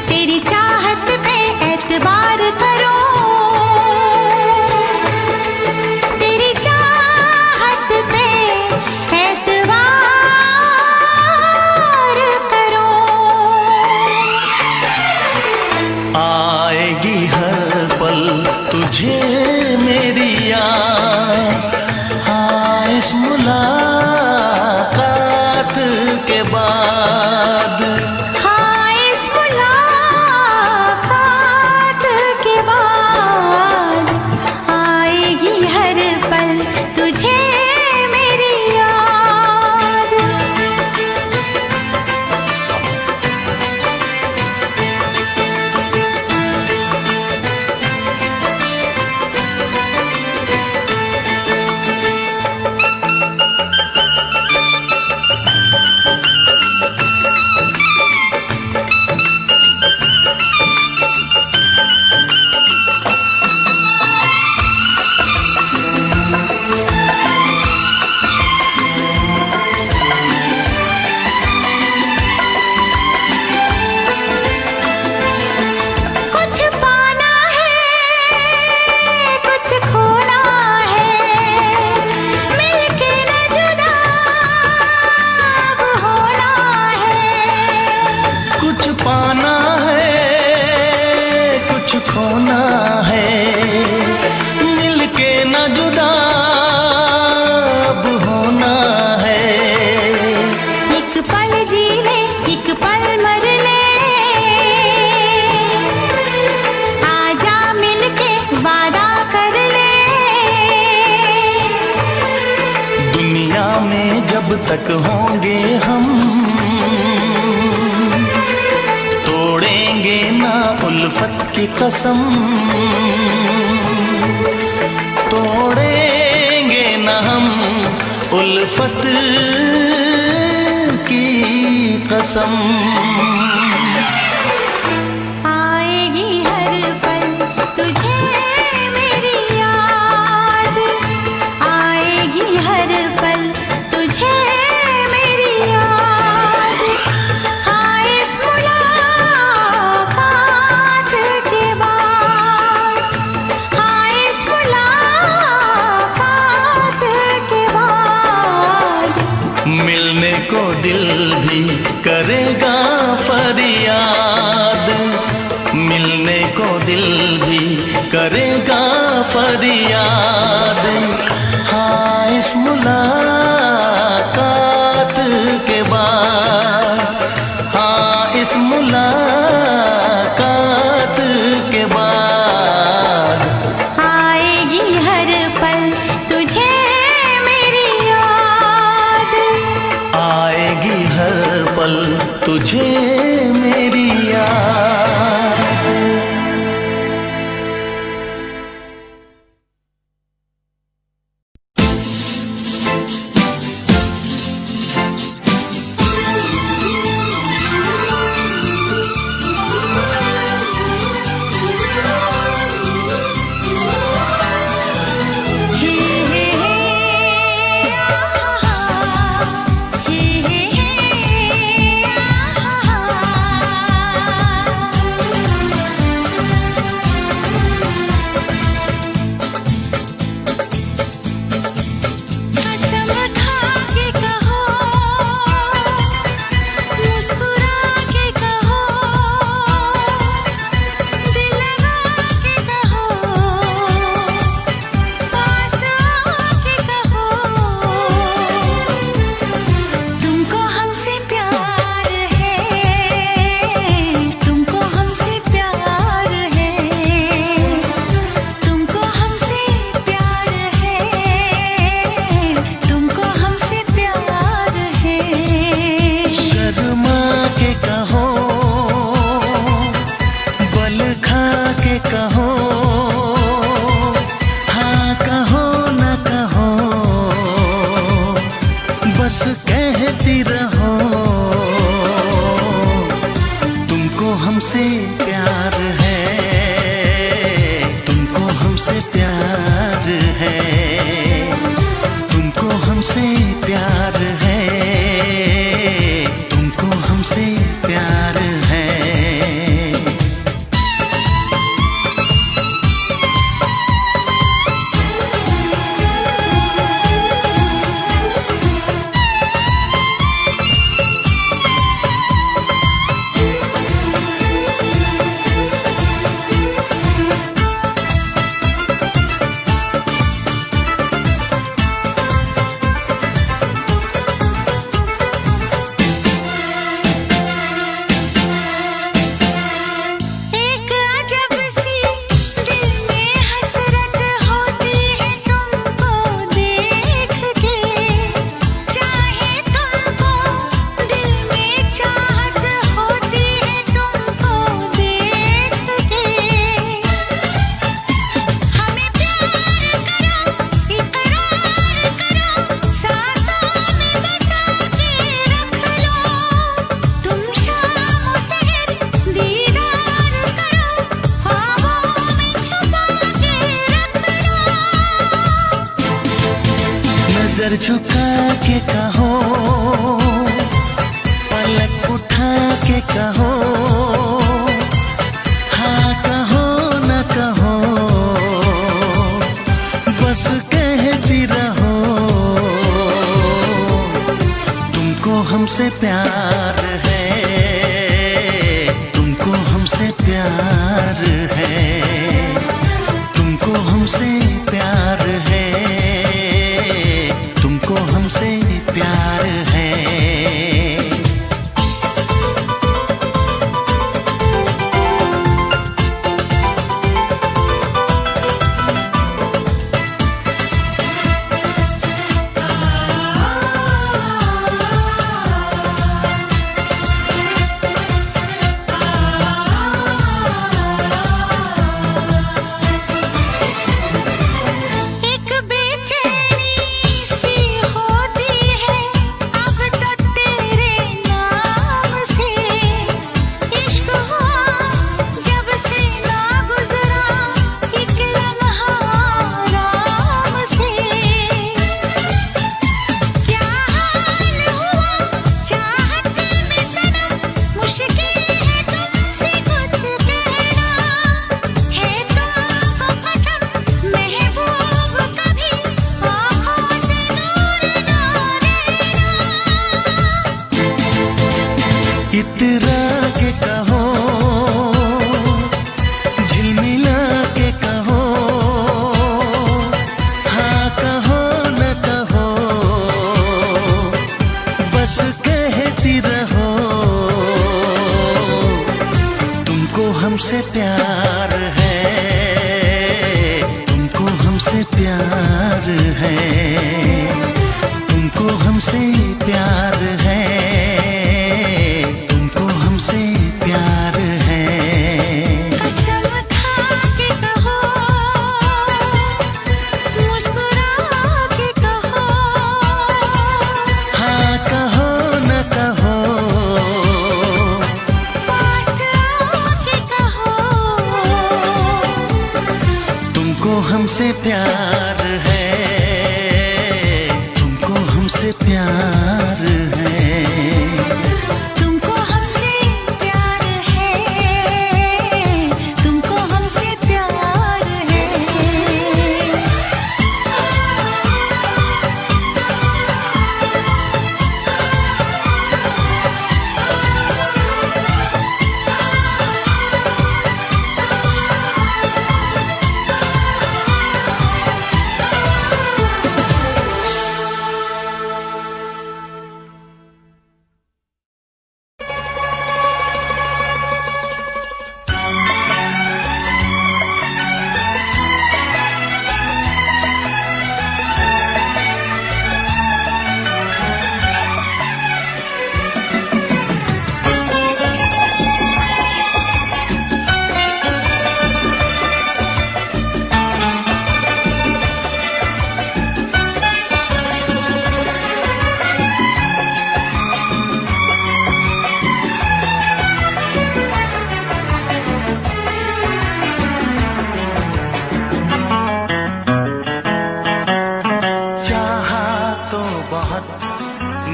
तेरी चाहत पे एतबार करूं। तेरी चाहत पे एतबार करूं। आएगी हर पल तुझे मेरी याद। हाँ इस मुलाकात के बाद, हाँ इस मुलाकात के बाद आएगी हर पल तुझे मेरी याद। होना है, मिलके न जुदा अब होना है। एक पल जी ले, एक पल मर ले, आजा मिलके वादा कर ले। दुनिया में जब तक होंगे हम, तोड़ेंगे ना उल्फत की कसम, तोड़ेंगे ना हम उल्फत की कसम। आएगी हर पल तुझे मेरी याद, आएगी हर पल तुझे मेरी याद। हाँ इस मुलाकात के बाद, हाँ इस मुलाकात के बाद, मिलने को दिल भी करेगा फरियाद, मिलने को दिल भी करेगा फरियाद। हाँ इस मुलाकात के बाद, हाँ इस मुलाकात के बाद, आएगी हर पल तुझे मेरी याद, आएगी हर पल तुझे मेरी याद। कसम खा के कहो, मुस्कुरा के कहो, दिल लगा के कहो, पास आके कहो, तुमको हमसे प्यार है, तुमको हमसे प्यार है, तुमको हमसे प्यार है, तुमको हमसे प्यार है। शर्मा के कहो, बल खा के कहो, हाँ कहो न कहो, बस कहती रहो, तुमको हमसे प्यार है, तुमको हमसे प्यार है, तुमको हमसे प्यार है, तुमको हमसे प्यार है। एक अजब सी दिल में हसरत होती है तुमको देख के, चाहे तुमको दिल में चाहत होती है तुमको देख के। हमें प्यार करो, इकरार करो, सांसों में बसा के रख लो, तुम शाम सहर दीदार करो, ख्वाबों में छुपा के रख लो। नजर झुका के कहो, पलक उठा के कहो, हाँ कहो न कहो, बस कहती रहो, तुमको हमसे प्यार है, तुमको हमसे प्यार है। हमसे प्यार है, तुमको हमसे प्यार है। इतरा के कहो, झिलमिला के कहो, हाँ कहो न कहो, बस कहती रहो। तुमको हमसे प्यार है, तुमको हमसे प्यार है, तुमको हमसे प्यार है, हमसे प्यार है। कसम खा के कहो, मुस्कुरा के कहो, हाँ कहो न कहो, पास आके कहो। तुमको हमसे प्यार है, तुमको हमसे प्यार है।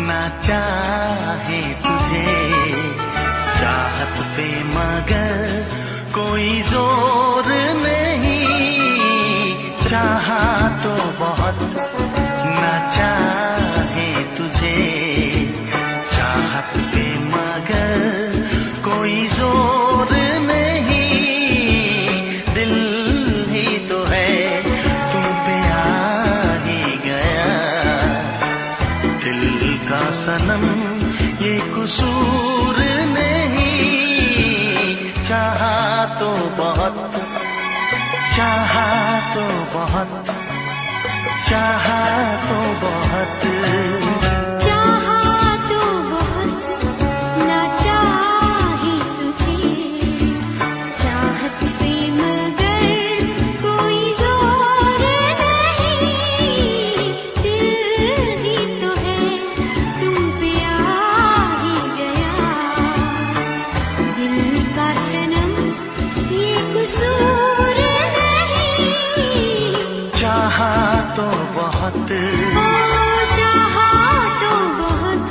ना चाहे तुझे चाहत पे मगर कोई जोर नहीं, चाहा तो बहुत ना चाहे तुझे चाहत पे मगर कोई जोर नहीं, दिल ही तो है तुम पे आ ही गया, दिल का सनम ये कसूर नहीं, चाहा तो बहुत, चाहा तो बहुत, चाहा तो बहुत, चाहा तो बहुत ना चाहे तुझे चाहत पे मगर कोई जोर नहीं, दिल ही तो है तुम पे आ ही गया, दिल का सनम ये कसूर नहीं, चाहा तो बहुत, चाहा तो बहुत।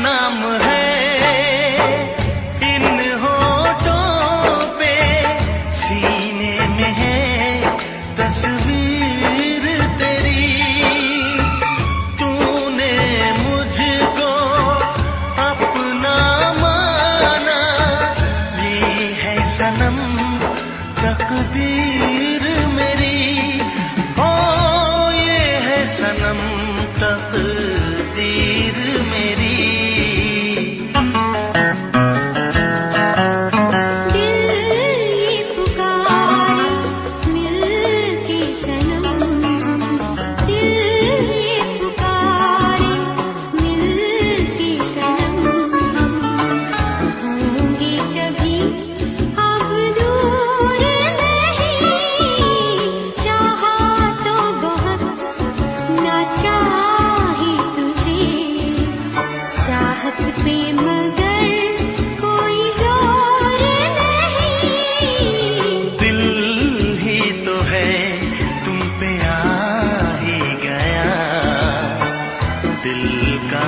नाम है इन होठों पे, सीने में है तस्वीर तेरी। तूने मुझको अपना माना, ये है सनम तकदीर मेरी। ओ ये है सनम तकदीर मेरी।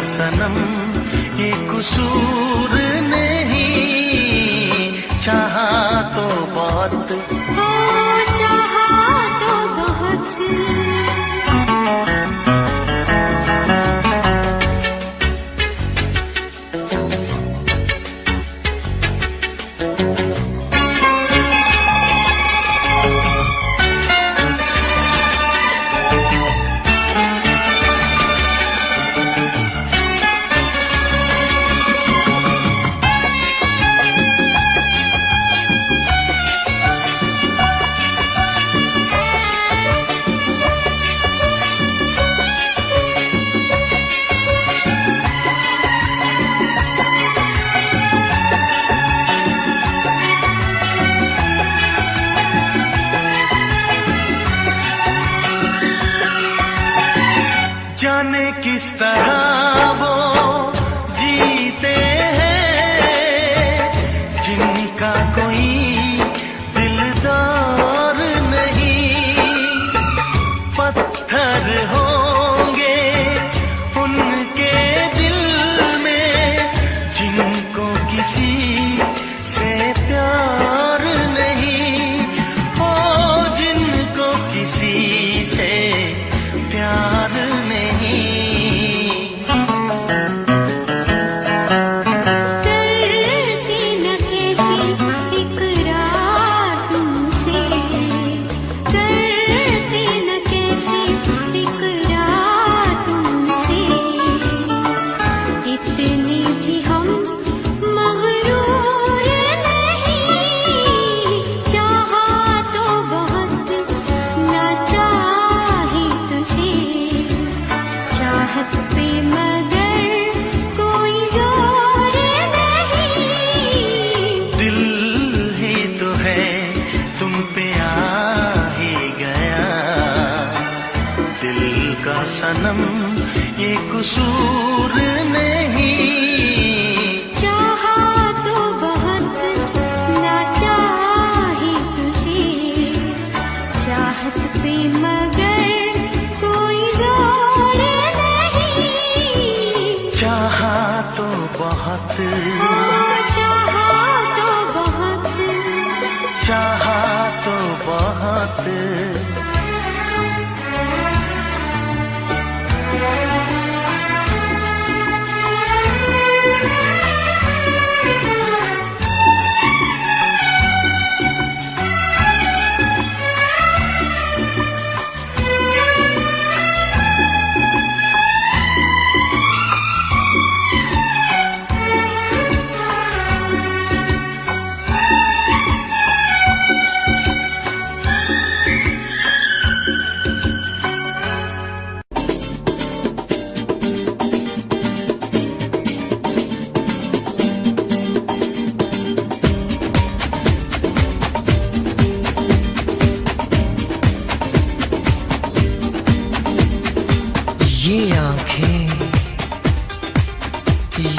सनम ये कसूर नहीं, चाहा तो बहुत, चाहा तो बहुत। जाने किस तरह वो जीते हैं जिनका कोई दिलदार नहीं। पत्थर होंगे उनके दिल में, जिनको किसी से प्यार नहीं। ओ जिनको किसी से प्यार नहीं। करती न कैसी इकरार तुमसे, करती न कैसी इकरार तुमसे। इतने भी हम मगरूर नहीं, चाहा तो बहुत ना चाही तुझे। चाहत पे मगर कोई जोर नहीं, दिल ही तो है तुम पे आ ही गया। दिल का सनम ये कसूर नहीं, चाहा तो बहुत ना चाही तुझे। चाहत पे मगर कोई जोर नहीं, चाहा तो बहुत, चाहा तो बहुत। चाहा तो बहुत। ये आंखें,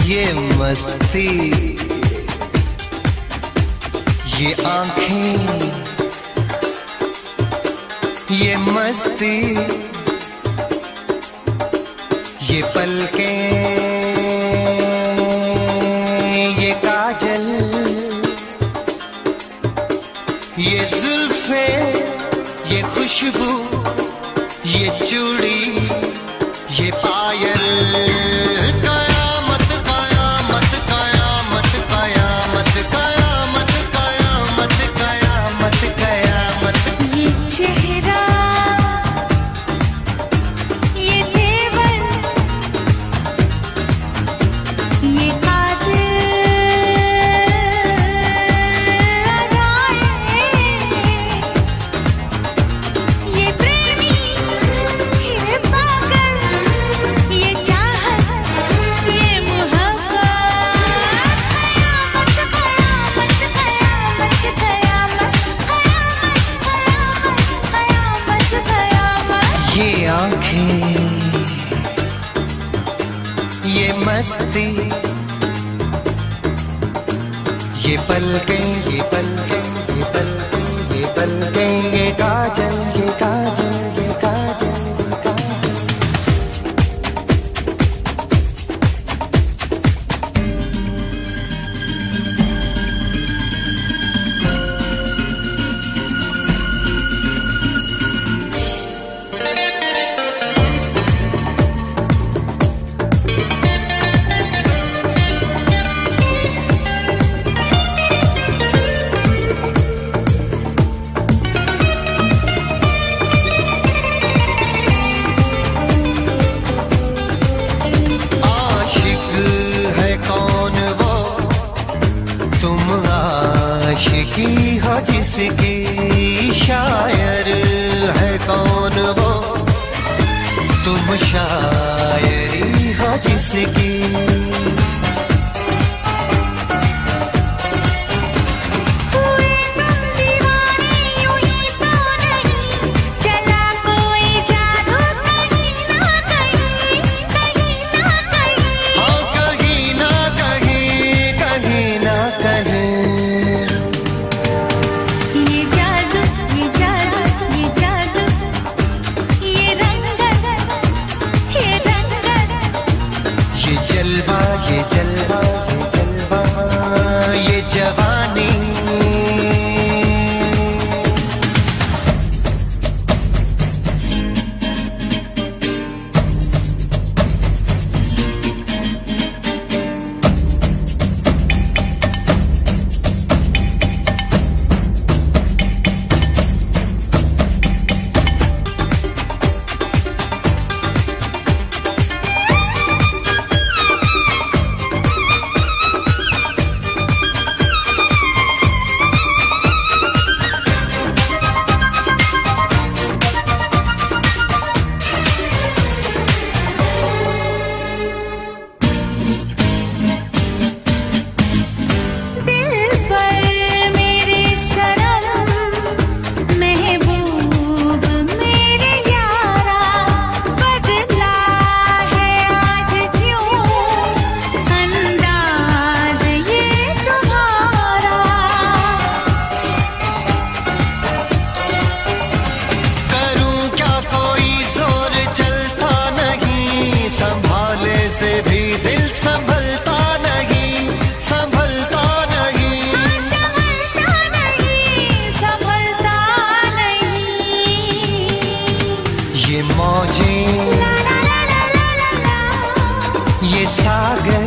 ये मस्ती, ये आंखें, ये मस्ती, ये पलकें, मस्ती, ये पलकें, ये पलकें, ये पलकें, ये पलकें, ये काजल, ये काजल, ये काजल, ये काजल। आशिकी हो जिसकी, शायर है कौन वो, तुम शायरी हो जिसकी। ये सागर,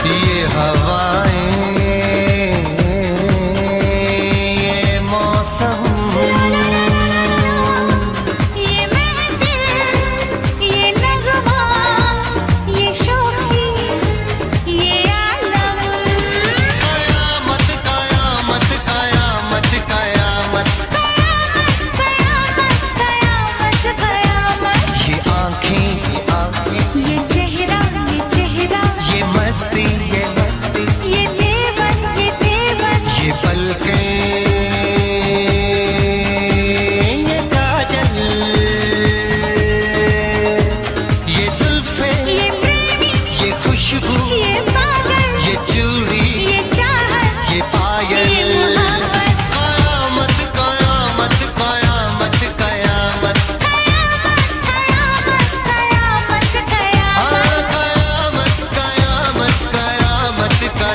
ये हवाएं, ये मौसम, ये महफिल, ये नगमा, ये शोखी, ये आलम। कयामत कयामत कयामत कयामत कयामत कयामत। ये आँखें, ये आँखें, ये चेहरा, ये मस्ती, ये मस्ती, ये देवन, ये पलकें, ये काजल, ये जुल्फें, ये प्रेमी, ये खुशबू, ये पागल, ये चूड़ी, ये चाहत, ये पायल। ये मोहब्बत। कयामत कयामत कयामत कयामत कयामत कयामत कयामत। कयामत कयामत कयामत कयामत।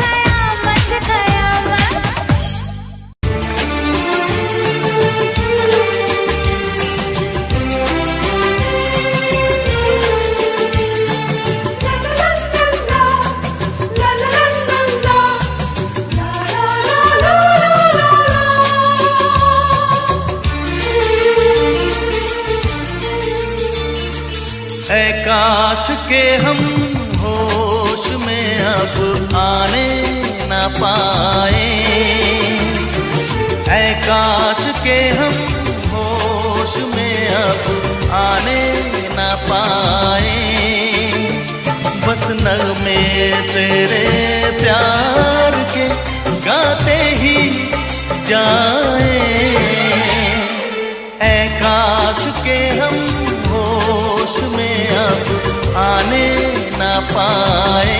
कयामत कयामत। ऐ काश के हम होश में अब आने न पाए, ऐ काश के हम होश में अब आने न पाए। बस नगमे तेरे प्यार के गाते ही जाए, ऐ काश के हम पाए।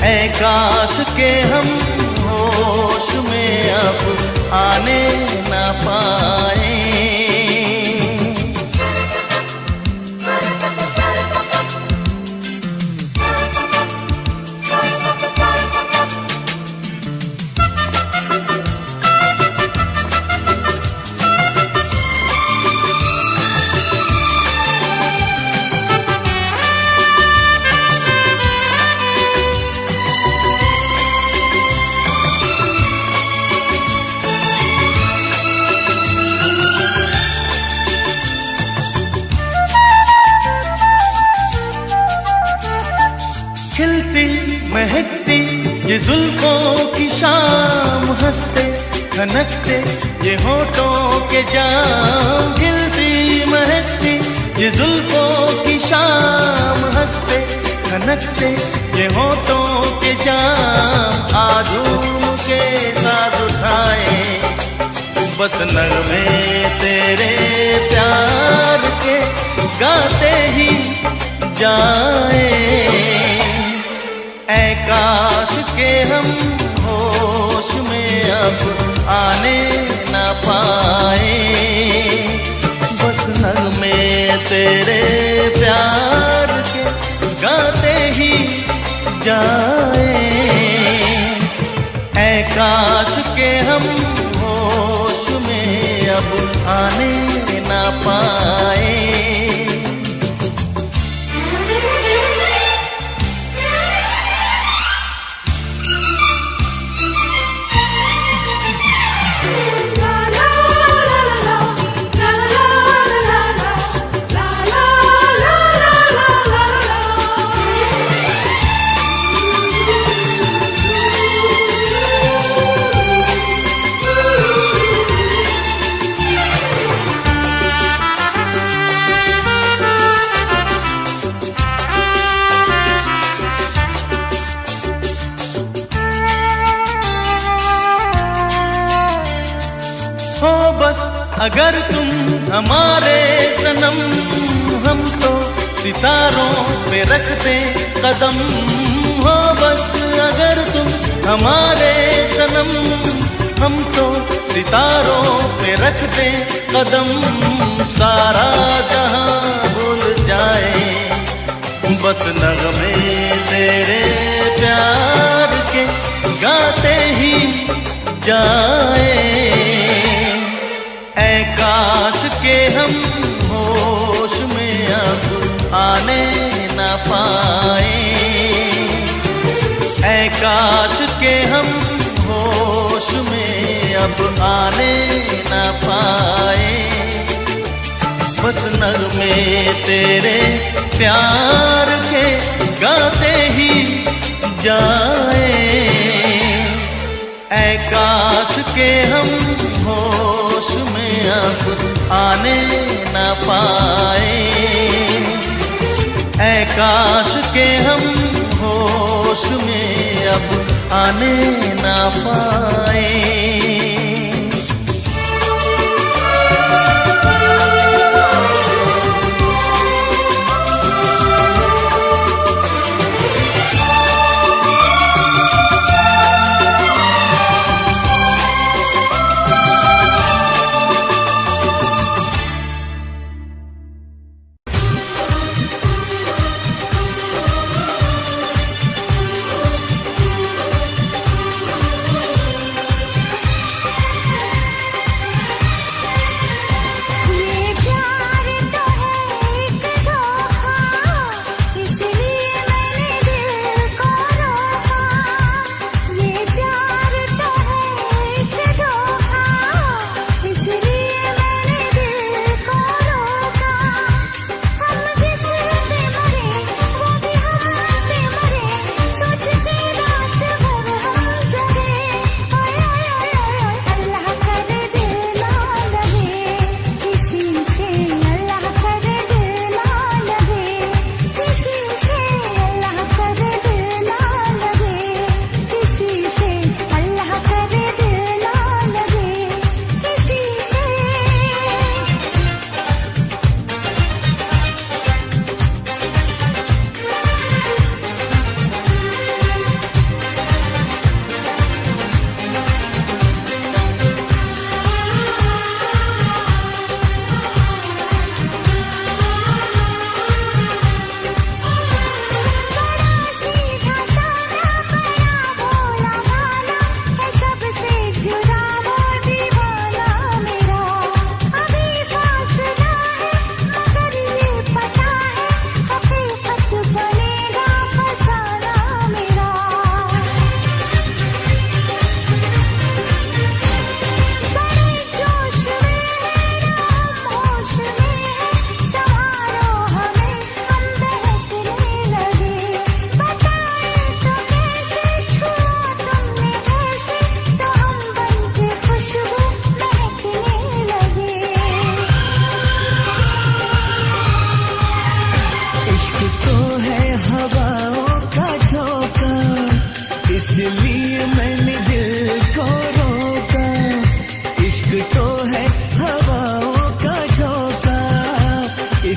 ऐ काश के हम होश में अब आने न पाए। खिलती महकती ये जुल्फों की शाम, हंसते खनकते ये होठों के जाम। खिलती महकती ये जुल्फों की शाम, हंसते खनकते ये होठों के जाम। आजूम के साथ उठाए बस नगमे तेरे प्यार के, गाते ही जाए। ऐ काश के हम होश में अब आने न पाए। बस नगमे तेरे प्यार के, गाते ही जाए। ऐ काश के हम होश में अब आने न पाए। हो बस अगर तुम हमारे सनम, हम तो सितारों पे रखते कदम। हो बस अगर तुम हमारे सनम, हम तो सितारों पे रखते कदम। सारा जहां भूल जाए बस नगमे तेरे प्यार के, गाते ही जाए। ऐ काश के हम होश में अब आने न पाए। ऐ काश के हम होश में अब आने न पाए। बस नगमे तेरे प्यार के, गाते ही जाए। ऐ काश के हम होश में अब आने न पाए। ऐ काश के हम होश में अब आने न पाए।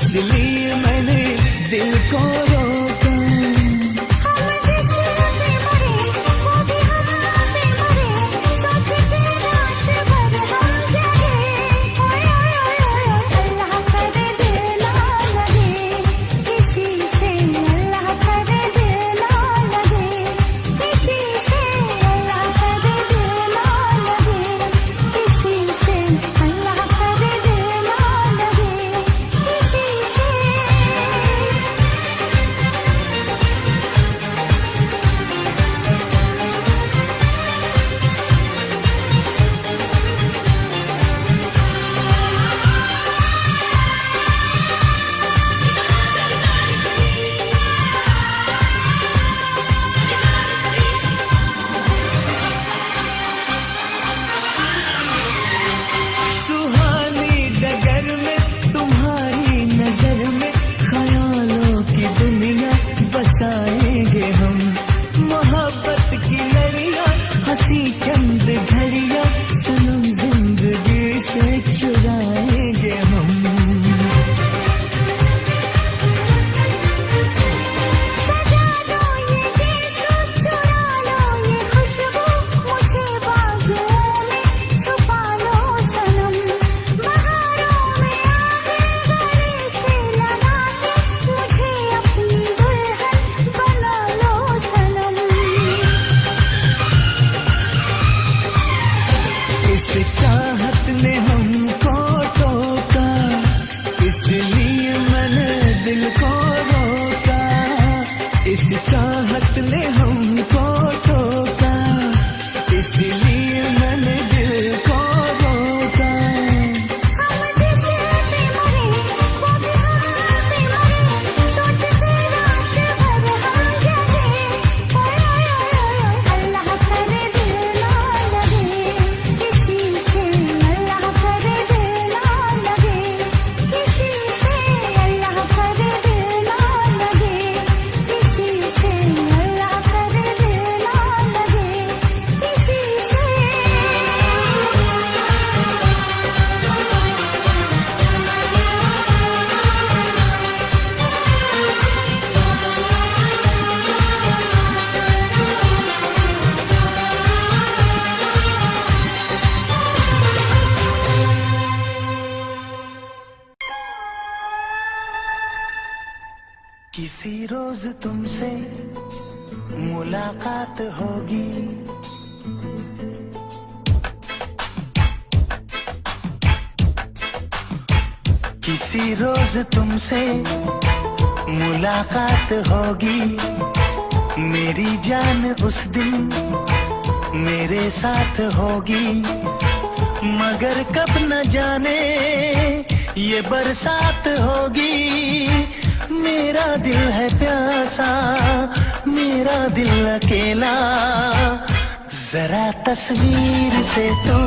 इसलिए मैंने दिल को रोका। हम जिस पे मरे वो भी हम पे मरे, सोच के रात भर हम जगे। ओए ओए ओए ओए अल्लाह करे दिल ना लगे किसी से, अल्लाह करे दिल ना लगे किसी से, अल्लाह करे दिल ना लगे किसी से, अल्लाह करे दिल ना लगे किसी से। सुहानी डगर में तुम्हारी नजर में ख्यालों की दुनिया बसाएंगे हम। मोहब्बत की लड़ियां हंसी चंद घड़ियां सनम जिंदगी से चुराएंगे हम। सजा दो ये गीत, चुरा लो ये खुशबू, मुझे बाजुओं में छुपा लो सनम। बहारों में आगे गले से लगा के मुझे अपनी दुल्हन बना लो सनम। इस चाहत ने हमको टोका, इसलिए मैंने दिल को रोका। इस चाहत ने हमको टोका, इसलिए मैंने दिल को रोका। हम जिस पे मरे वो भी हम पे मरे, सोच के रात भर हम जगे। ओए ओए ओए ओए अल्लाह करे दिल ना लगे किसी से, अल्लाह करे दिल ना लगे किसी से, अल्लाह करे दिल ना लगे किसी से, अल्लाह करे दिल ना लगे किसी से। किसी रोज तुमसे मुलाकात होगी, किसी रोज तुमसे मुलाकात होगी। मेरी जान उस दिन मेरे साथ होगी, मगर कब न जाने ये बरसात होगी। मेरा दिल है प्यासा, मेरा दिल अकेला, जरा तस्वीर से तो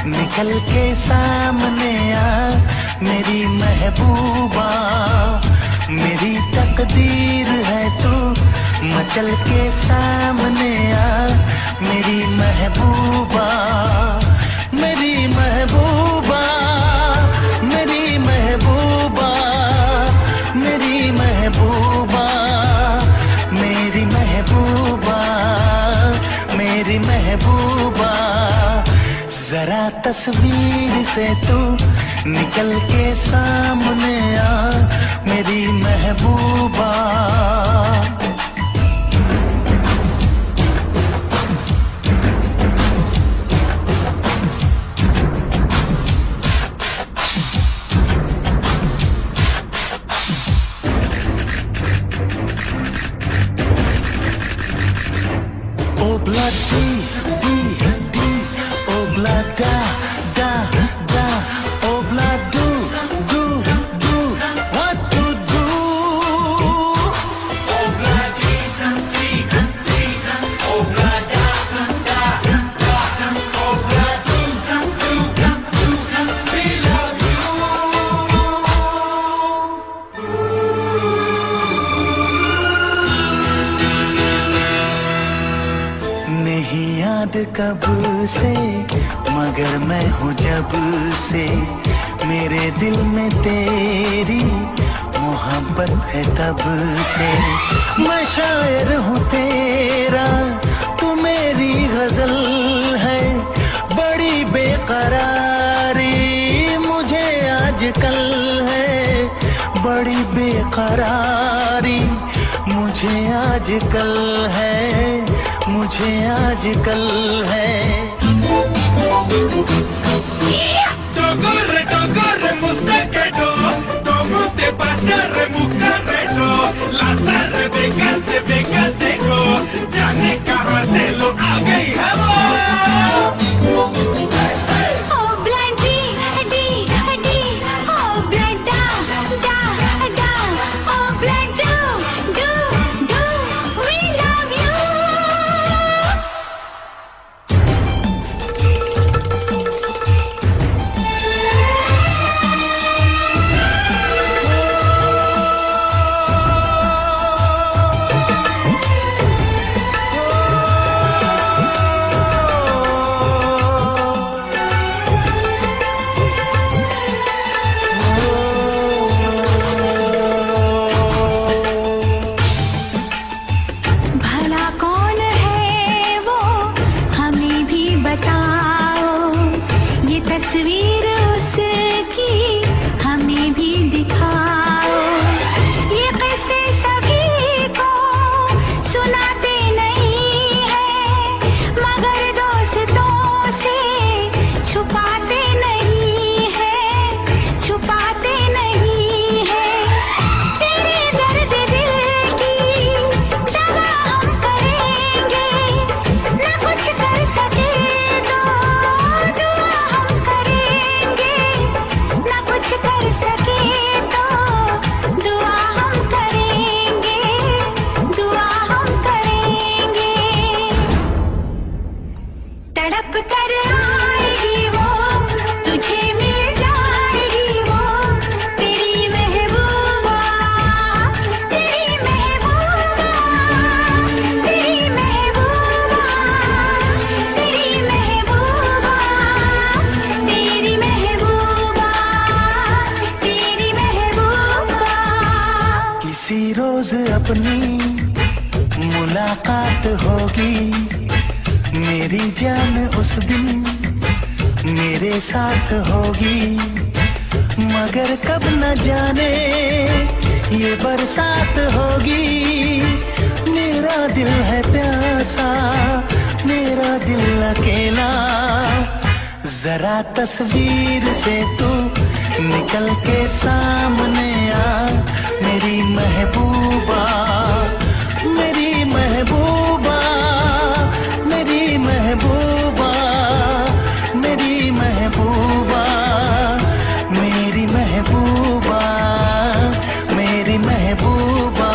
निकल के सामने आ मेरी महबूबा। मेरी तकदीर है तू मचल के सामने आ मेरी महबूबा। मेरी महबूबा, मेरी महबूबा, मेरी महबूबा, मेरी महबूबा, मेरी महबूबा। जरा तस्वीर से तू निकल के सामने आ मेरी महबूबा। Obla di di, obla da da da, obla do what to do. Obla di di, obla da da da, obla do we love you. नहीं याद कब से मगर मैं हूँ जब से, मेरे दिल में तेरी है तब से मैं शायर हूँ तेरा, तू मेरी गजल है। बड़ी बेकरारी मुझे आजकल है, बड़ी बेकरारी मुझे आजकल है, मुझे आजकल है। Dogorre, dogorre, mustaquedo, como te pasa, remucarredo, la tarde vegaste, go, ya ne carratelo, haga y Oh blood D D D, oh blood da da da, oh blood do, we love you. भला कौन है वो हमें भी बताओ, ये तस्वीर उसकी हमें भी दिखाओ। ये किस्से सभी को सुनाते नहीं है, मगर दोस्तों से छुपाते नहीं है, छुपाते नहीं है। तेरे दर्द दिल की दवा हम करेंगे, न कुछ कर सके तो दुआ हम करेंगे, न कुछ कर सके तो दुआ हम करेंगे, दुआ हम करेंगे। तड़प कर आएगी वो, तुझे मिल जाएगी वो, तेरी महबूबा, तेरी महबूबा, तेरी महबूबा, तेरी महबूबा, तेरी महबूबा, तेरी महबूबा। किसी रोज अपनी मुलाकात होगी, मेरी जान उस दिन मेरे साथ होगी। मगर कब न जाने ये बरसात होगी। मेरा दिल है प्यासा, मेरा दिल अकेला। जरा तस्वीर से तू निकल के सामने आ, मेरी महबूबा, मेरी महबूबा, मेरी महबूबा, मेरी महबूबा, मेरी महबूबा, मेरी महबूबा।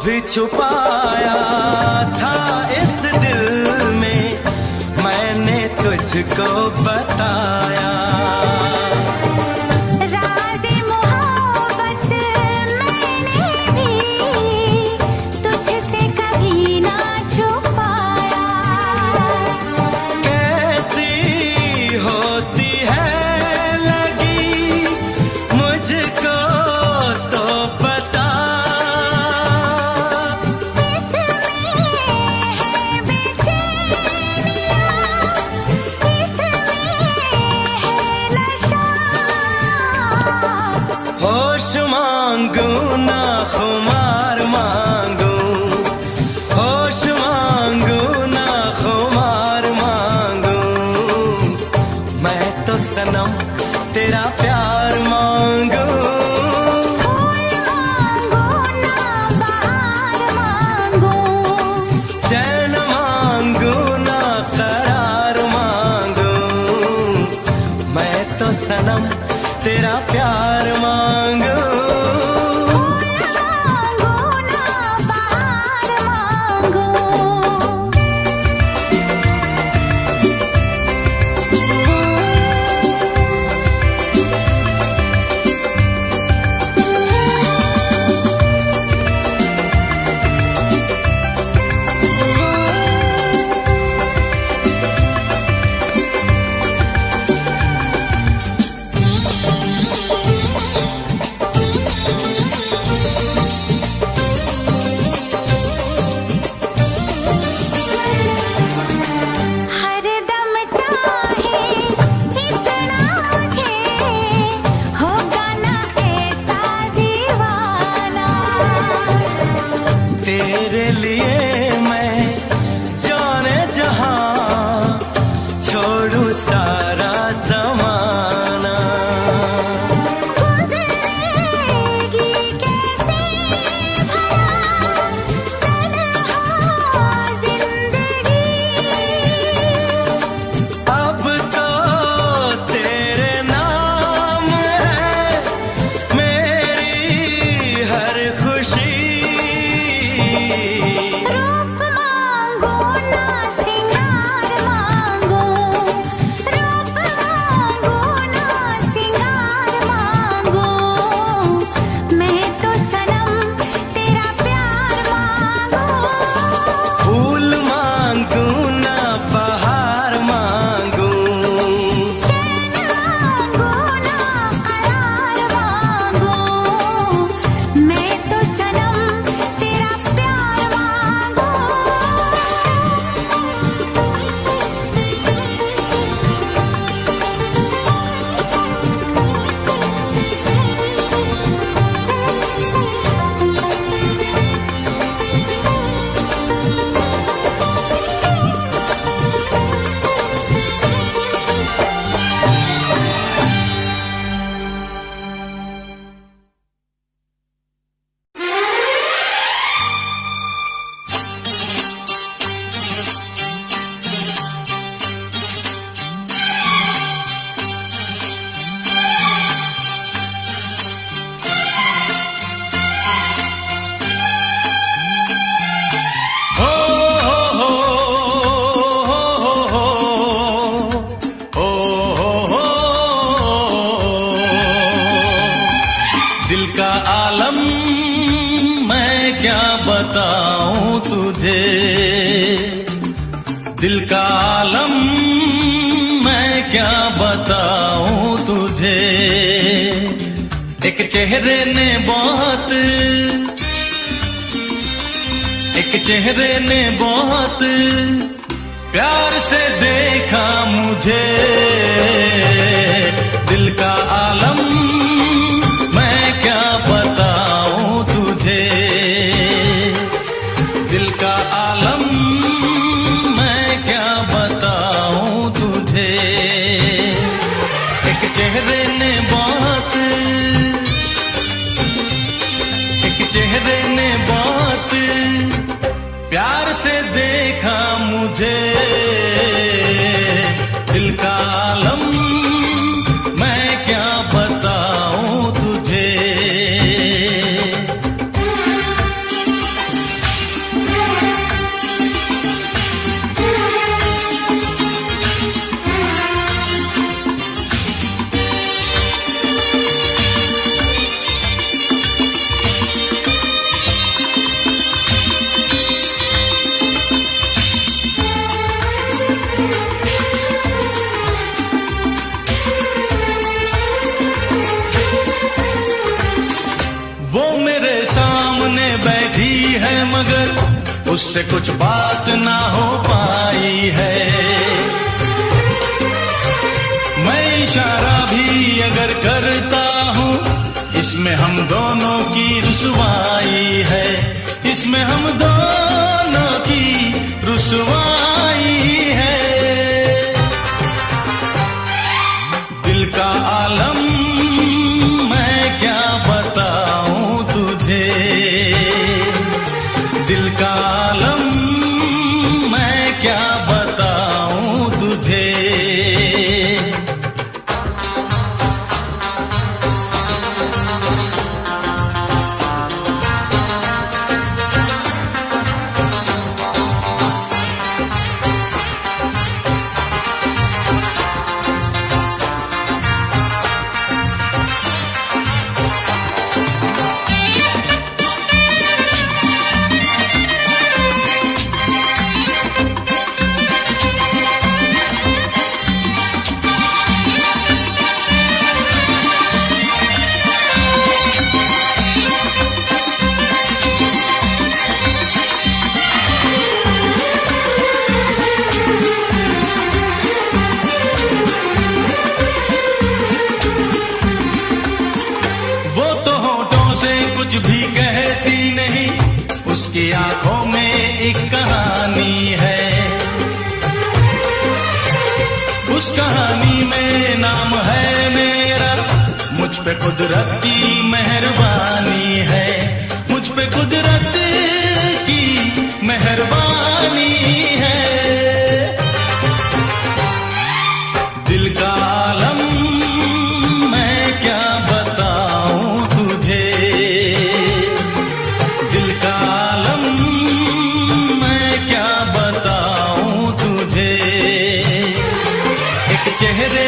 भी छुपाया था इस दिल में, मैंने तुझको बताया। राज़े मोहब्बत मैंने भी तुझसे कभी ना छुपाया। कैसी होती है लगी मुझको तो पता, होश मांगू ना खुमार मांगू, होश मांगू ना खुमार मांगू, मैं तो सनम तेरा प्यार मांगू। चैन मांगू ना करार मांगू, मैं तो सनम तेरा प्यार मांगू। तेरे लिए मैं जाने जहां छोड़ू सारा ज़माना। अब तो तेरे नाम है मेरी हर खुशी। रूप मांगो ना सिंगार मांगो, रूप मांगो ना सिंगार मांगो, मैं तो सनम तेरा प्यार मांगो। फूल मांगू ना बहार मांगू, चैन मांगो ना करार मांगो, मैं तो सनम तेरा प्यार मांगो। हो हो हो हो, दिल का आलम मैं क्या बताऊं तुझे, दिल का आलम मैं क्या बताऊं तुझे। एक चेहरे ने बहुत, एक चेहरे ने बहुत प्यार से देखा मुझे। दिल का आलम मैं क्या बताऊं तुझे, दिल का आलम मैं क्या बताऊं तुझे। एक चेहरे ने बहुत, एक चेहरे ने बहुत प्यार से देखा मुझे। दिल का उससे कुछ बात ना हो पाई है। मैं इशारा भी अगर करता हूँ, इसमें हम दोनों की रुसवाई है, इसमें हम दोनों की रुसवाई है। दिल का आलम मैं क्या बताऊं तुझे, दिल का आलम मैं क्या बताऊं तुझे। कुछ भी कहती नहीं, उसकी आंखों में एक कहानी है, उस कहानी में नाम है मेरा। मुझ पे कुदरत की मेहरबानी है, मुझ पे कुदरत की मेहरबानी है। दिल का आलम मैं क्या बताऊं तुझे, दिल का आलम मैं क्या बताऊं तुझे। एक चेहरे